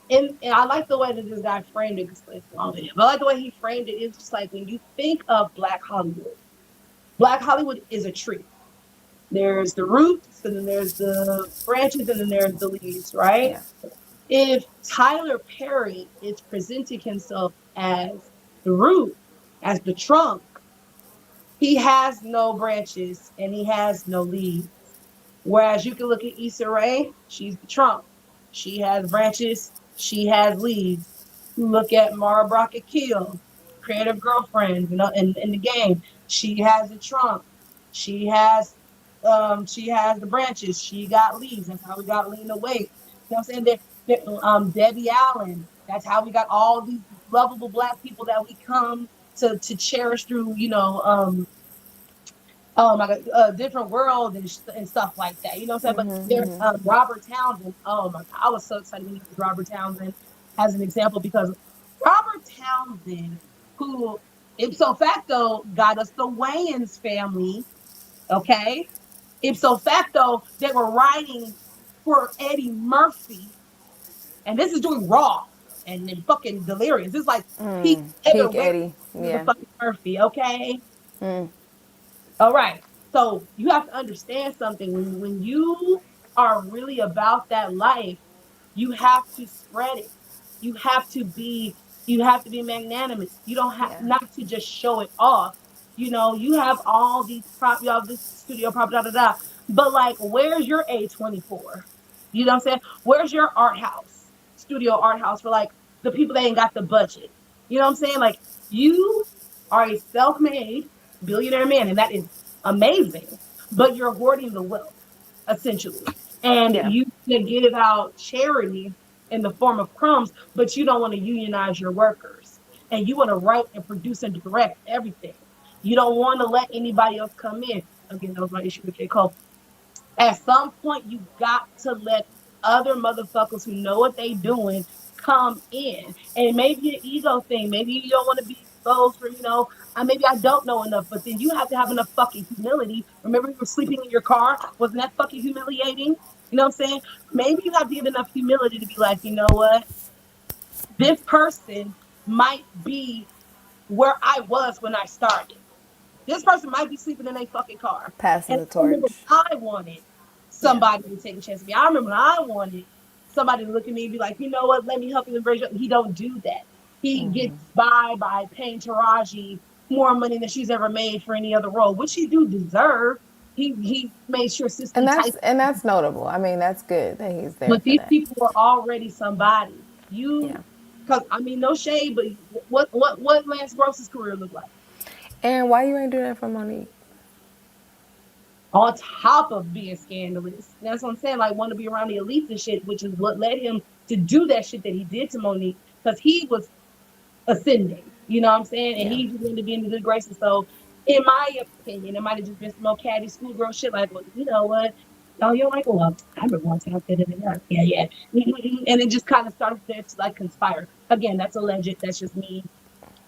and I like the way that this guy framed it because it's long video, but I like the way he framed it. It's just like when you think of Black Hollywood is a tree. There's the roots, and then there's the branches, and then there's the leaves, right? Yeah. If Tyler Perry is presenting himself as the root, as the trunk, he has no branches and he has no leaves. Whereas you can look at Issa Rae, she's the trunk. She has branches, she has leaves. You look at Mara Brock Akil, creative girlfriend, in the game. She has a trunk. She has she has the branches. She got leaves. That's how we got Lena Waithe. You know what I'm saying? Debbie Allen. That's how we got all these lovable black people that we come to cherish through, oh my god, a different world and stuff like that. You know what I'm saying? But there's Robert Townsend. Oh my god, I was so excited when you used Robert Townsend as an example because Robert Townsend, who ipso facto got us the Wayans family, okay? Ipso facto, they were writing for Eddie Murphy, and this is doing Raw and fucking Delirious. This is like peak Heather Peak Ware Eddie. Yeah. motherfucking Murphy, okay? All right. So you have to understand something. When you are really about that life, you have to spread it. You have to be you have to be magnanimous. You don't have Yeah. not to just show it off. You know, you have all these you have this studio prop, da da da. But like, where's your A24? You know what I'm saying? Where's your art house, studio art house for like the people that ain't got the budget? You know what I'm saying? Like, you are a self-made billionaire man, and that is amazing. But you're hoarding the wealth, essentially. And Yeah. you can give out charity in the form of crumbs, but you don't want to unionize your workers. And you want to write and produce and direct everything. You don't want to let anybody else come in. Again, that was my issue with J. Cole. At some point, you got to let other motherfuckers who know what they doing come in. And maybe an ego thing. Maybe you don't want to be exposed for, maybe I don't know enough, but then you have to have enough fucking humility. Remember you were sleeping in your car? Wasn't that fucking humiliating? You know what I'm saying? Maybe you have to get enough humility to be like, you know what? This person might be where I was when I started. This person might be sleeping in a fucking car. Passing And the I remember torch. I wanted Yeah. somebody to take a chance with me. I remember I wanted somebody to look at me and be like, you know what, let me help you embrace it. He don't do that. He gets by paying Taraji more money than she's ever made for any other role, which he do deserve. He made sure And Cicely that's Tyson. and that's notable. I mean, that's good that he's there But for these that. people were already somebody. Yeah. Because I mean, no shade, but what Lance Gross's career look like? And why you ain't do that for Monique? On top of being scandalous. That's what I'm saying. Like, want to be around the elites and shit, which is what led him to do that shit that he did to Monique, because he was ascending. You know what I'm saying? And Yeah. he just wanted to be in the good graces. So, in my opinion, it might have just been some old catty schoolgirl shit. Like, well, you know what? Oh, you're like, well, I remember one time. Yeah, yeah. And it just kind of started there to like conspire. Again, that's alleged. That's just me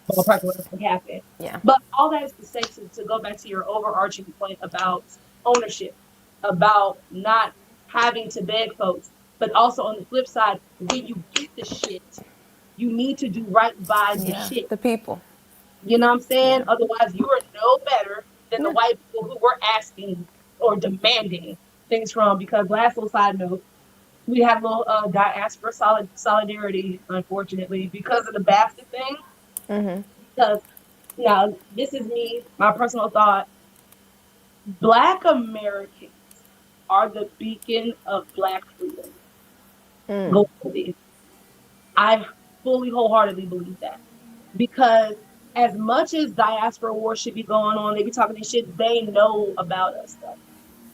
ballpark what happened. Yeah. But all that is to say, to go back to your overarching point about ownership, about not having to beg folks, but also on the flip side, when you get the shit, you need to do right by the Yeah. shit. The people. You know what I'm saying? Yeah. Otherwise, you are no better than the Yeah. white people who were asking or demanding things from. Because last little side note, we had a little diaspora solidarity, unfortunately, because of the basket thing. Because now, this is me, my personal thought. Black Americans are the beacon of Black freedom globally. I fully, wholeheartedly believe that. Because as much as diaspora war should be going on, they be talking this shit, they know about us, though.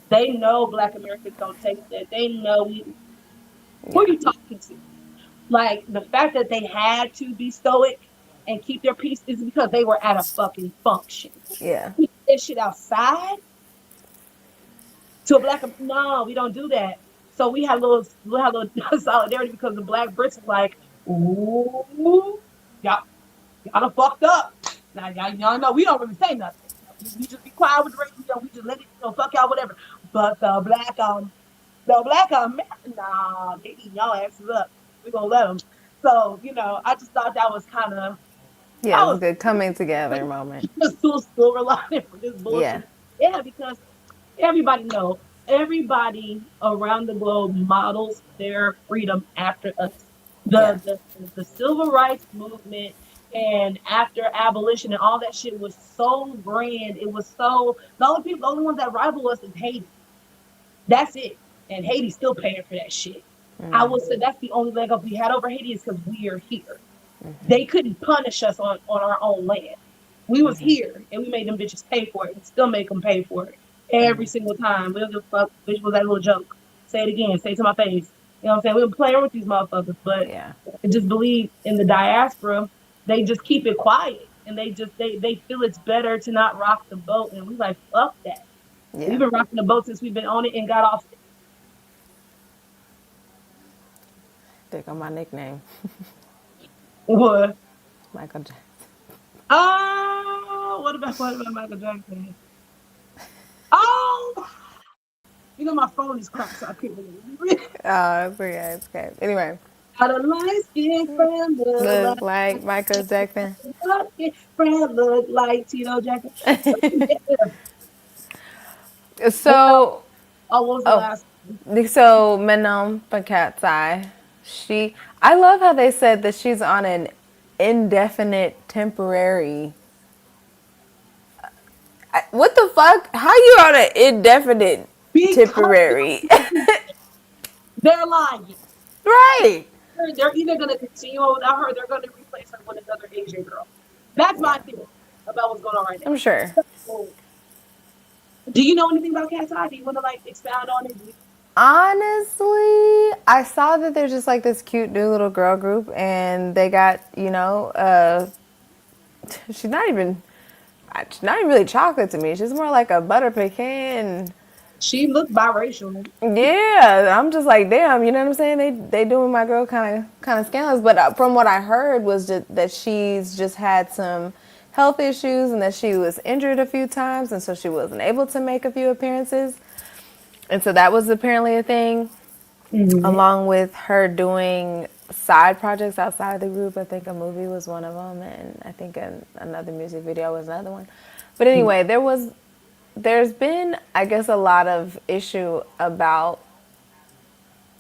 They know Black Americans don't take that. They know who are Yeah. you talking to? Like, the fact that they had to be stoic and keep their peace is because they were at a fucking function. Yeah. That shit outside to a black, no, we don't do that. So we had a little solidarity because the black Brits was like, ooh, y'all done fucked up. Now y'all know we don't really say nothing. We just be quiet with the race. We just let it, fuck y'all, whatever. But the black American, nah, they eating y'all asses up. We gonna let them. So I just thought that was kind of Yeah. that It's a was good coming together moment. just too silver lining for this Yeah. bullshit. Yeah, because everybody know, everybody around the globe models their freedom after us. Yeah. The civil rights movement and after abolition and all that shit was so grand. It was so the only ones that rival us is Haiti. That's it. And Haiti's still paying for that shit. I would say that's the only leg up we had over Haiti is because we are here. They couldn't punish us on our own land. We was here and we made them bitches pay for it. We still make them pay for it every single time. We don't give a fuck. Bitch was that little joke. Say it again. Say it to my face. You know what I'm saying? We were playing with these motherfuckers, but Yeah. I just believe in the diaspora. They just keep it quiet and they feel it's better to not rock the boat. And we like fuck that. We've Yeah. been rocking the boat since we've been on it and got off it. Think on my nickname, What? Michael Jackson. Oh, what about Michael Jackson? Oh, You know, my phone is cracked, so I can't really read. Oh, it's okay. It's okay. Anyway, Got a light skin friend, look look like like Michael Jackson. light skin friend, look like Tito Jackson. So, yeah. What else? So, Oh, what was the oh, last one? so Manon from Cat's Eye, I love how they said that she's on an indefinite temporary. What the fuck? How you on an indefinite Because temporary? they're lying. Right. They're either going to continue on without her, they're going to replace her with another Asian girl. That's my Yeah, theory about what's going on right I'm now. sure. So, do you know anything about Cat's Eye? Do you want to like expound on it? Honestly, I saw that there's just like this cute new little girl group, and they got she's not even really chocolate to me. She's more like a butter pecan. She looked biracial. Yeah, I'm just like, damn, you know what I'm saying? They doing my girl kind of scandalous. But from what I heard was just that she's just had some health issues and that she was injured a few times, and so she wasn't able to make a few appearances. And so that was apparently a thing, Mm-hmm. along with her doing side projects outside of the group. I think a movie was one of them, and I think another music video was another one. But anyway, there's been, I guess, a lot of issue about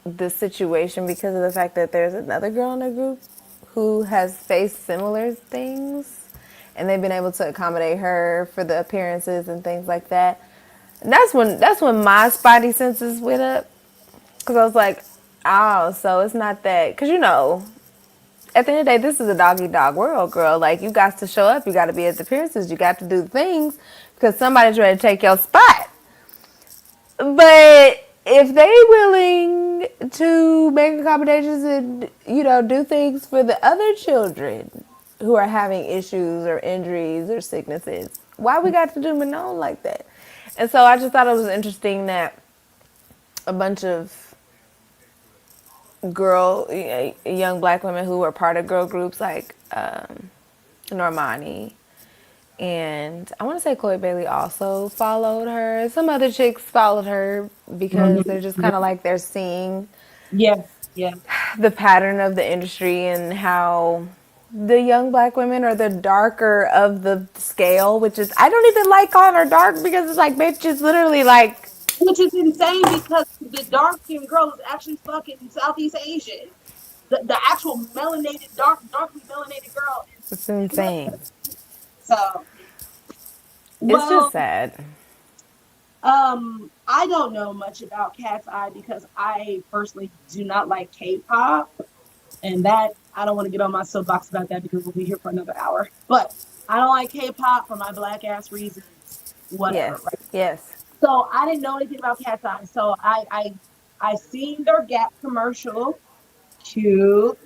the situation because of the fact that there's another girl in the group who has faced similar things, and they've been able to accommodate her for the appearances and things like that. And that's when my spidey senses went up, because I was like, oh, so it's not that, because at the end of the day, this is a dog eat dog world, girl. Like, you got to show up, you got to be at the appearances, you got to do the things because somebody's ready to take your spot. But if they willing to make accommodations and do things for the other children who are having issues or injuries or sicknesses, why we got to do Manon like that? And so I just thought it was interesting that a bunch of young black women who were part of girl groups like Normani, and I want to say Chloe Bailey also followed her. Some other chicks followed her because they're just kind of like they're seeing Yeah, yeah. the pattern of the industry and how the young black women are the darker of the scale, which is, I don't even like calling her dark because it's like, bitch, it's literally like, Which is insane because the dark skinned girl is actually fucking Southeast Asian. The actual melanated, darkly melanated girl it's is not. insane. So, It's just well, sad. I don't know much about Cat's Eye because I personally do not like K-pop, and that I don't want to get on my soapbox about that because we'll be here for another hour. But I don't like K-pop for my black ass reasons, whatever, Yes, right? yes. So I didn't know anything about Cat's Eye. So I seen their Gap commercial, cute,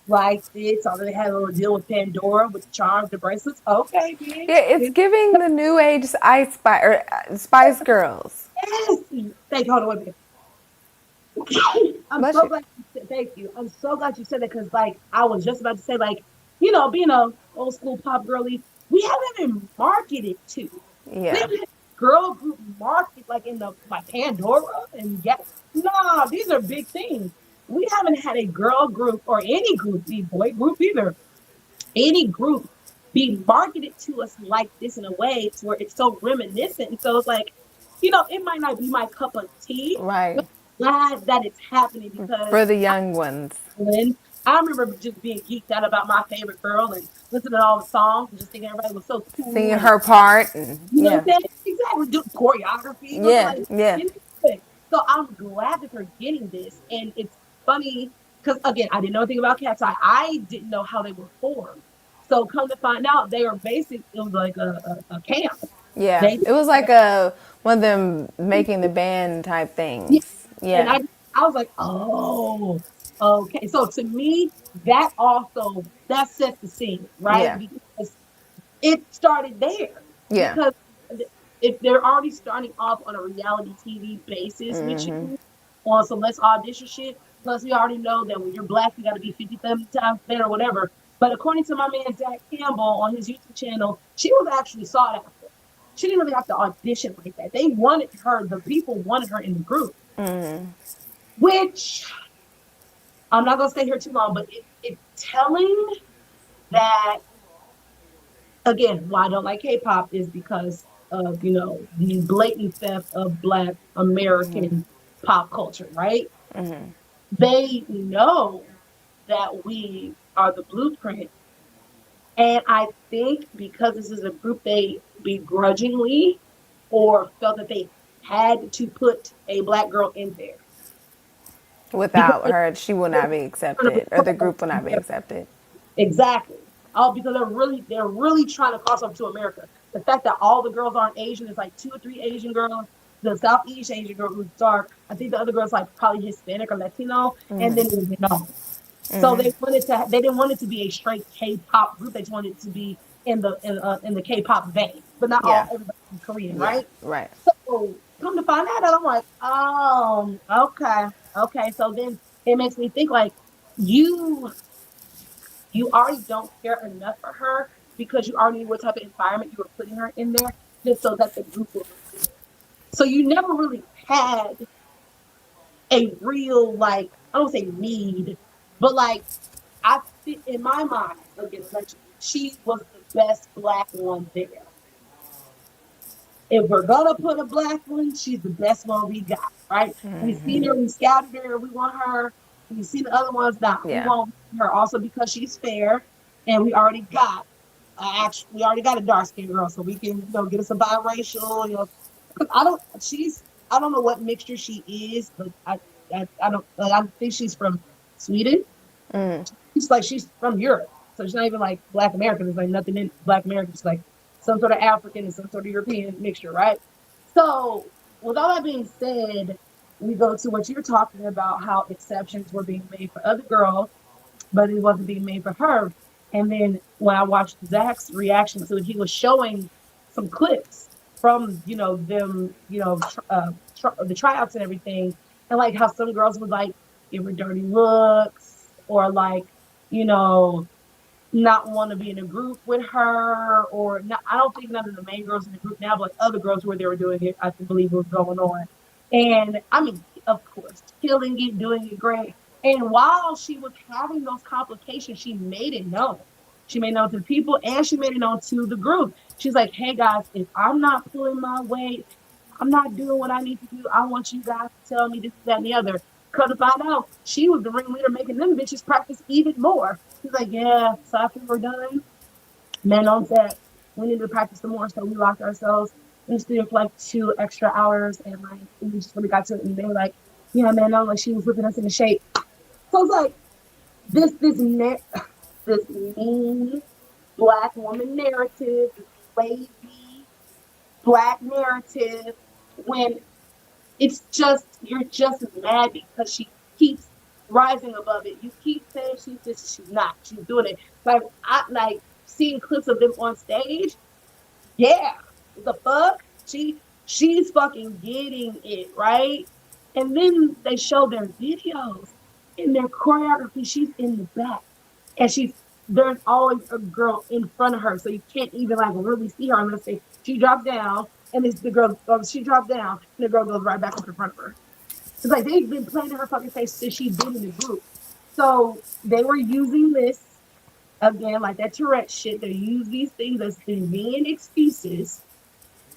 liked it. So they had a little deal with Pandora with the charms, the bracelets. Okay, Yeah, bitch. it's giving the new age Spice Girls. Yes. Thank you. Hold on, wait a minute. I'm Bless so you. glad you said, thank you. I'm so glad you said that because like I was just about to say, like, being a old school pop girly, we haven't been marketed to. We Yeah, haven't had girl group market like in the like Pandora and yeah. Nah, these are big things. We haven't had a girl group or any group, be boy group either, any group be marketed to us like this in a way to where it's so reminiscent. And so it's like, it might not be my cup of tea, right. but I'm glad that it's happening because For the young ones. I remember just being geeked out about my favorite girl and listening to all the songs and just thinking everybody was so cool Seeing and her part and you know what yeah. I'm saying? Exactly. Do choreography, looking Yeah, like yeah. you know, so I'm glad that they're getting this. And it's funny because again, I didn't know anything about Cat's Eye. I didn't know how they were formed. So come to find out they are basic it was like a camp. Yeah. They It was like a one of them making the band type yeah. things. And Yeah. I was like, oh, okay. So to me, that set the scene, right? Yeah. Because it started there. Yeah. Because if they're already starting off on a reality TV basis with you on some less audition shit, plus we already know that when you're black, you got to be 50, 70 times better or whatever. But according to my man Zach Campbell on his YouTube channel, she was actually sought after. She didn't really have to audition like that. They wanted her, the people wanted her in the group, which I'm not gonna stay here too long, but it's telling that again, why I don't like K-pop is because of, you know, the blatant theft of Black American pop culture, right? They know that we are the blueprint. And I think because this is a group they begrudgingly or felt that they had to put a Black girl in there. Because Without her, she will not be accepted, or the group will not be accepted. exactly. Oh, because they're really trying to cross over to America. The fact that all the girls aren't Asian, it's like 2 or 3 Asian girls. The Southeast Asian girl who's dark. I think the other girl's like probably Hispanic or Latino, and then you know. So they didn't want it to be a straight K-pop group. They just wanted it to be in the K-pop vein, but not all Yeah. everybody Korean, Yeah. right? Right. So come to find out, I'm like, okay, okay. So then it makes me think like you you already don't care enough for her because you already knew what type of environment you were putting her in there just so that the group will look good. So you never really had a real like I don't say need, but like I think in my mind, again, allegedly, she was the best Black one there. If we're gonna put a Black one, she's the best one we got, right? We've seen her, we scouted her, we want her. We've seen the other ones now. We Yeah. want her also because she's fair, and we already got we already got a dark skinned girl, so we can get us a biracial. Because I don't know what mixture she is, but I don't like, I think she's from Sweden. She's from Europe, so she's not even like Black American. There's like nothing in Black American. She's like some sort of African and some sort of European mixture, right? So, with all that being said, we go to what you're talking about, how exceptions were being made for other girls, but it wasn't being made for her. And then when I watched Zach's reaction to it, he was showing some clips from them, the tryouts and everything, and like how some girls would like give her dirty looks or like you know not want to be in a group with her or not. I don't think none of the main girls in the group now, but like other girls where they were doing it, I believe was going on. And I mean, of course, killing it, doing it great. And while she was having those complications, she made it known. She made it known to the people and she made it known to the group. She's like, hey guys, if I'm not pulling my weight, I'm not doing what I need to do. I want you guys to tell me this, that, and the other. Come to find out, she was the ringleader making them bitches practice even more. She's like, yeah, so after we're done, man on set, we need to practice some more. So we locked ourselves in the studio for like 2 extra hours and like we just really got to it. And they were like, yeah, man, on like she was whipping us into shape. So it's like this mean Black woman narrative, this lazy Black narrative, when it's just you're just mad because she keeps rising above it. You keep saying she's not. She's doing it. Like I like seeing clips of them on stage. Yeah, the fuck she's fucking getting it right. And then they show their videos and their choreography. She's in the back, and there's always a girl in front of her, so you can't even like really see her unless she drops down, and it's the girl. She dropped down, and the girl goes right back up in front of her. It's like they've been playing in her fucking face since she's been in the group. So they were using this again, like that Tourette shit. They use these things as convenient excuses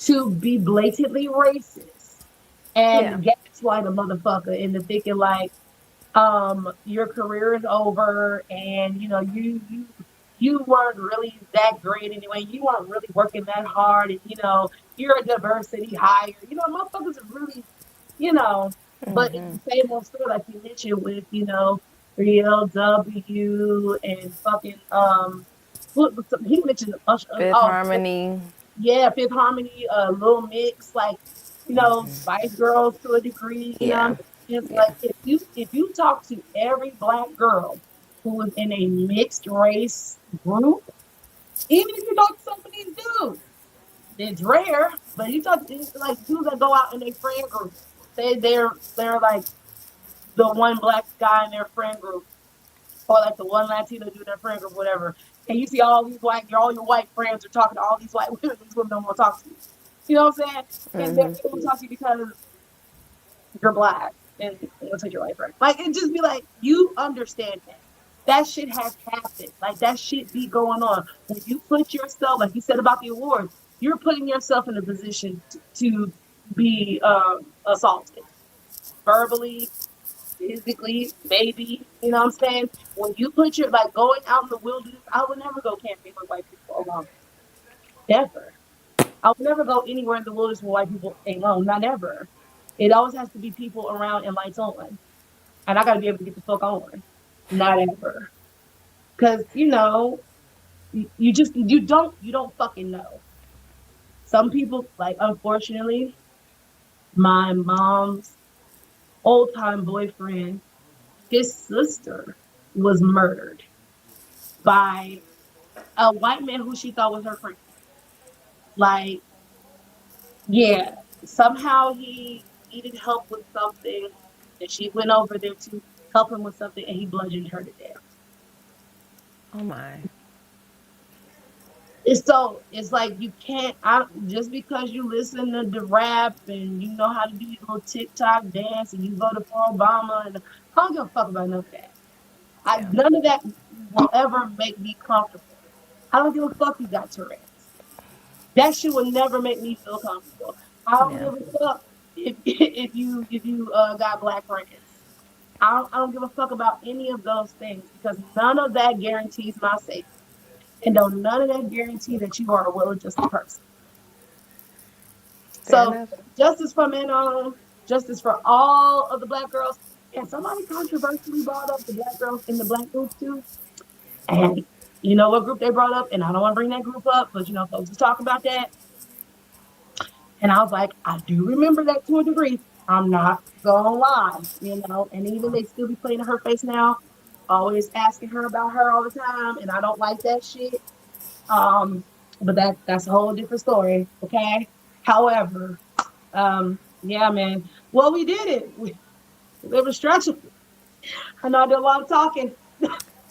to be blatantly racist. Yeah. And gaslight a motherfucker into thinking like, your career is over and you weren't really that great anyway. You weren't really working that hard and you're a diversity hire. Motherfuckers are really you know. But it's the same old story like you mentioned with, 3LW and fucking he mentioned Fifth Harmony. yeah, Fifth Harmony, Little Mix, like, Spice Girls to a degree, Yeah. it's Yeah. like if you talk to every Black girl who is in a mixed race group, even if you talk to some of these dudes, it's rare, but you talk to like dudes that go out in their friend group. They're like the one Black guy in their friend group, or like the one Latino dude in their friend group, whatever. And you see all your white friends are talking to all these white women. These women don't want to talk to you. You know what I'm saying? And they won't talk to you because you're black and it looks like your life, right? Like it just be like, you understand that. That shit has happened. Like that shit be going on. When you put yourself, like you said about the awards, you're putting yourself in a position to be assaulted verbally, physically, maybe. You know what I'm saying? When you put your like going out in the wilderness, I would never go camping with white people alone. Never. I would never go anywhere in the wilderness with white people alone. Not ever. It always has to be people around and lights on. And I gotta be able to get the fuck on. Not ever. Cause you don't fucking know. Some people, like unfortunately, my mom's old time boyfriend, his sister was murdered by a white man who she thought was her friend. Like, yeah, somehow he needed help with something, and she went over there to help him with something, and he bludgeoned her to death. Oh my. It's like you can't just because you listen to the rap and you know how to do your little TikTok dance and you voted for Obama and I don't give a fuck about none of that. Yeah. None of that will ever make me comfortable. I don't give a fuck you got Tourette's. That shit will never make me feel comfortable. I don't Yeah. give a fuck if you got black friends. I don't give a fuck about any of those things because none of that guarantees my safety. And don't none of that guarantee that you are a well-adjusted person. Fair So enough. justice for Manon, justice for all of the black girls. And somebody controversially brought up the black girls in the black group too. And you know what group they brought up? And I don't want to bring that group up, but folks was talking about that. And I was like, I do remember that to a degree. I'm not gonna lie. And even they still be playing in her face now, always asking her about her all the time, and I don't like that shit. Um, but that's a whole different story, okay? However, yeah, man. Well, we did it. We were stretching. I know I did a lot of talking.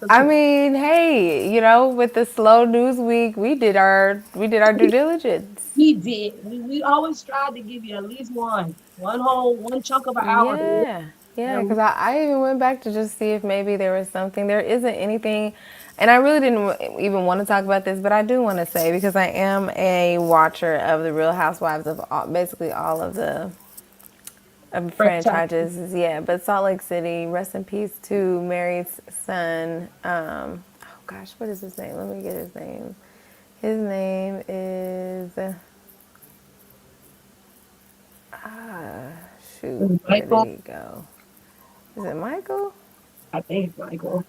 I mean, hey, with the slow news week, we did our due diligence. We did. We always tried to give you at least one chunk of an hour. Yeah, yeah, And because I even went back to just see if maybe there was something. There isn't anything, and I really didn't even want to talk about this, but I do want to say because I am a watcher of the Real Housewives of basically all of the franchise. franchises. Yeah, but Salt Lake City, rest in peace to Mary's son. Oh gosh, what is his name? Let me get his name. His name is shoot. Where did Michael, he go? Is it Michael? I think Michael.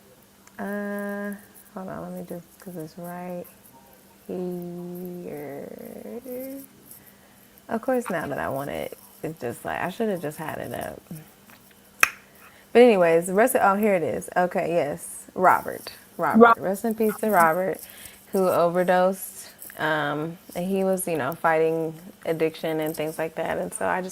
Uh, Hold on, let me just, because it's right here. Of course, now that I want it, it's just like, I should have just had it up. But anyways, here it is. Okay, yes, Robert. Right. Robert. Rest in peace to Robert, who overdosed. And he was, fighting addiction and things like that. And so I do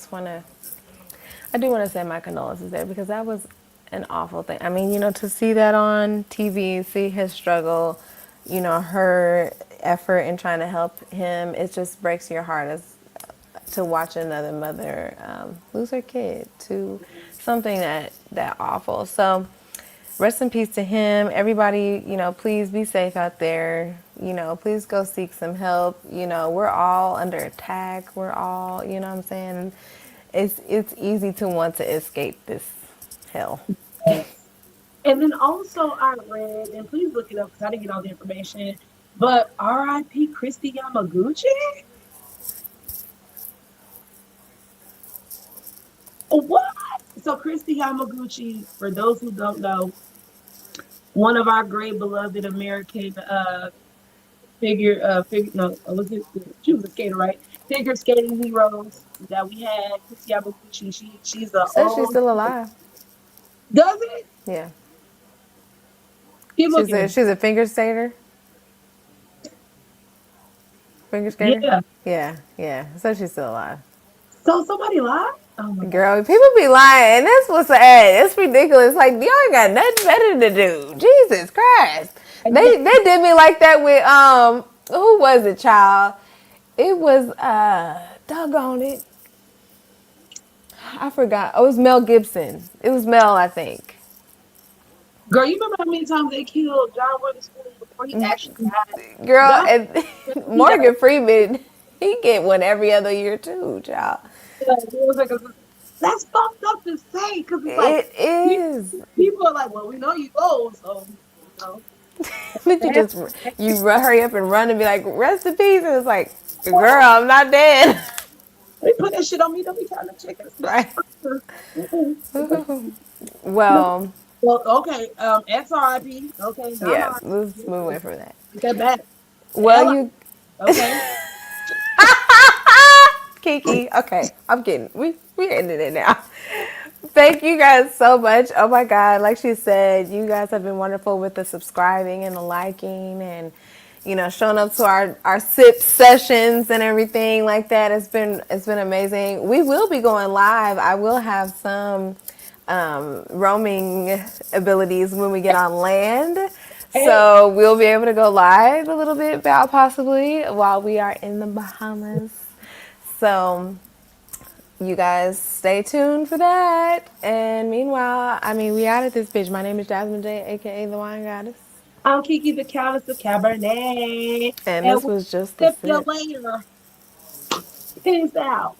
want to send my condolences there because that was an awful thing. I mean, to see that on TV, see his struggle, her effort in trying to help him, it just breaks your heart as to watch another mother lose her kid to something that awful. So rest in peace to him. Everybody, please be safe out there. Please go seek some help. We're all under attack. We're all, you know what I'm saying? It's easy to want to escape this hell. Yes. And then also I read, and please look it up because I didn't get all the information, but R.I.P. Christy Yamaguchi? What? So Christy Yamaguchi, for those who don't know, one of our great beloved American figure no was it she was a skater, right? Figure skating heroes that we had. Christy Yamaguchi, she's a Says she's old, still alive. does it? Yeah, Keep she's a looking. she's a finger skater. Finger skater. Yeah. Yeah, yeah. So she's still alive. So somebody lied? Oh my god. Girl, people be lying. That's what's sad. It's ridiculous. Like y'all ain't got nothing better to do. Jesus Christ. They did me like that with who was it, child? It was Doggone it. I forgot. Oh, it was Mel Gibson. It was Mel, I think. Girl, you remember how many times they killed John Witherspoon before he actually died? Girl, John, and he got Morgan Freeman, he get one every other year too, child. it was like that's fucked up to say because it's like It is. people are like, well, we know you old, so you know. But hurry up and run and be like, rest in peace. And it's like, girl, I'm not dead. They put that shit on me. Don't be trying to check it. Right. Okay. No. Well, Well, okay. SRIP. Okay, not yeah, mine. let's move away from that. Get that back. Well, Ella. you Okay. Kiki. Okay, I'm kidding. We ended it now. Thank you guys so much. Oh my God, like she said, you guys have been wonderful with the subscribing and the liking and showing up to our sip sessions and everything like that. It's been amazing. We will be going live. I will have some roaming abilities when we get on land. So we'll be able to go live a little bit about possibly while we are in the Bahamas. So you guys stay tuned for that. And meanwhile, we out of this bitch. My name is Jasmine J, aka the Wine Goddess. I'm Kiki the Countess of Cabernet. And And this we'll was just the sip you sip. later. Peace out.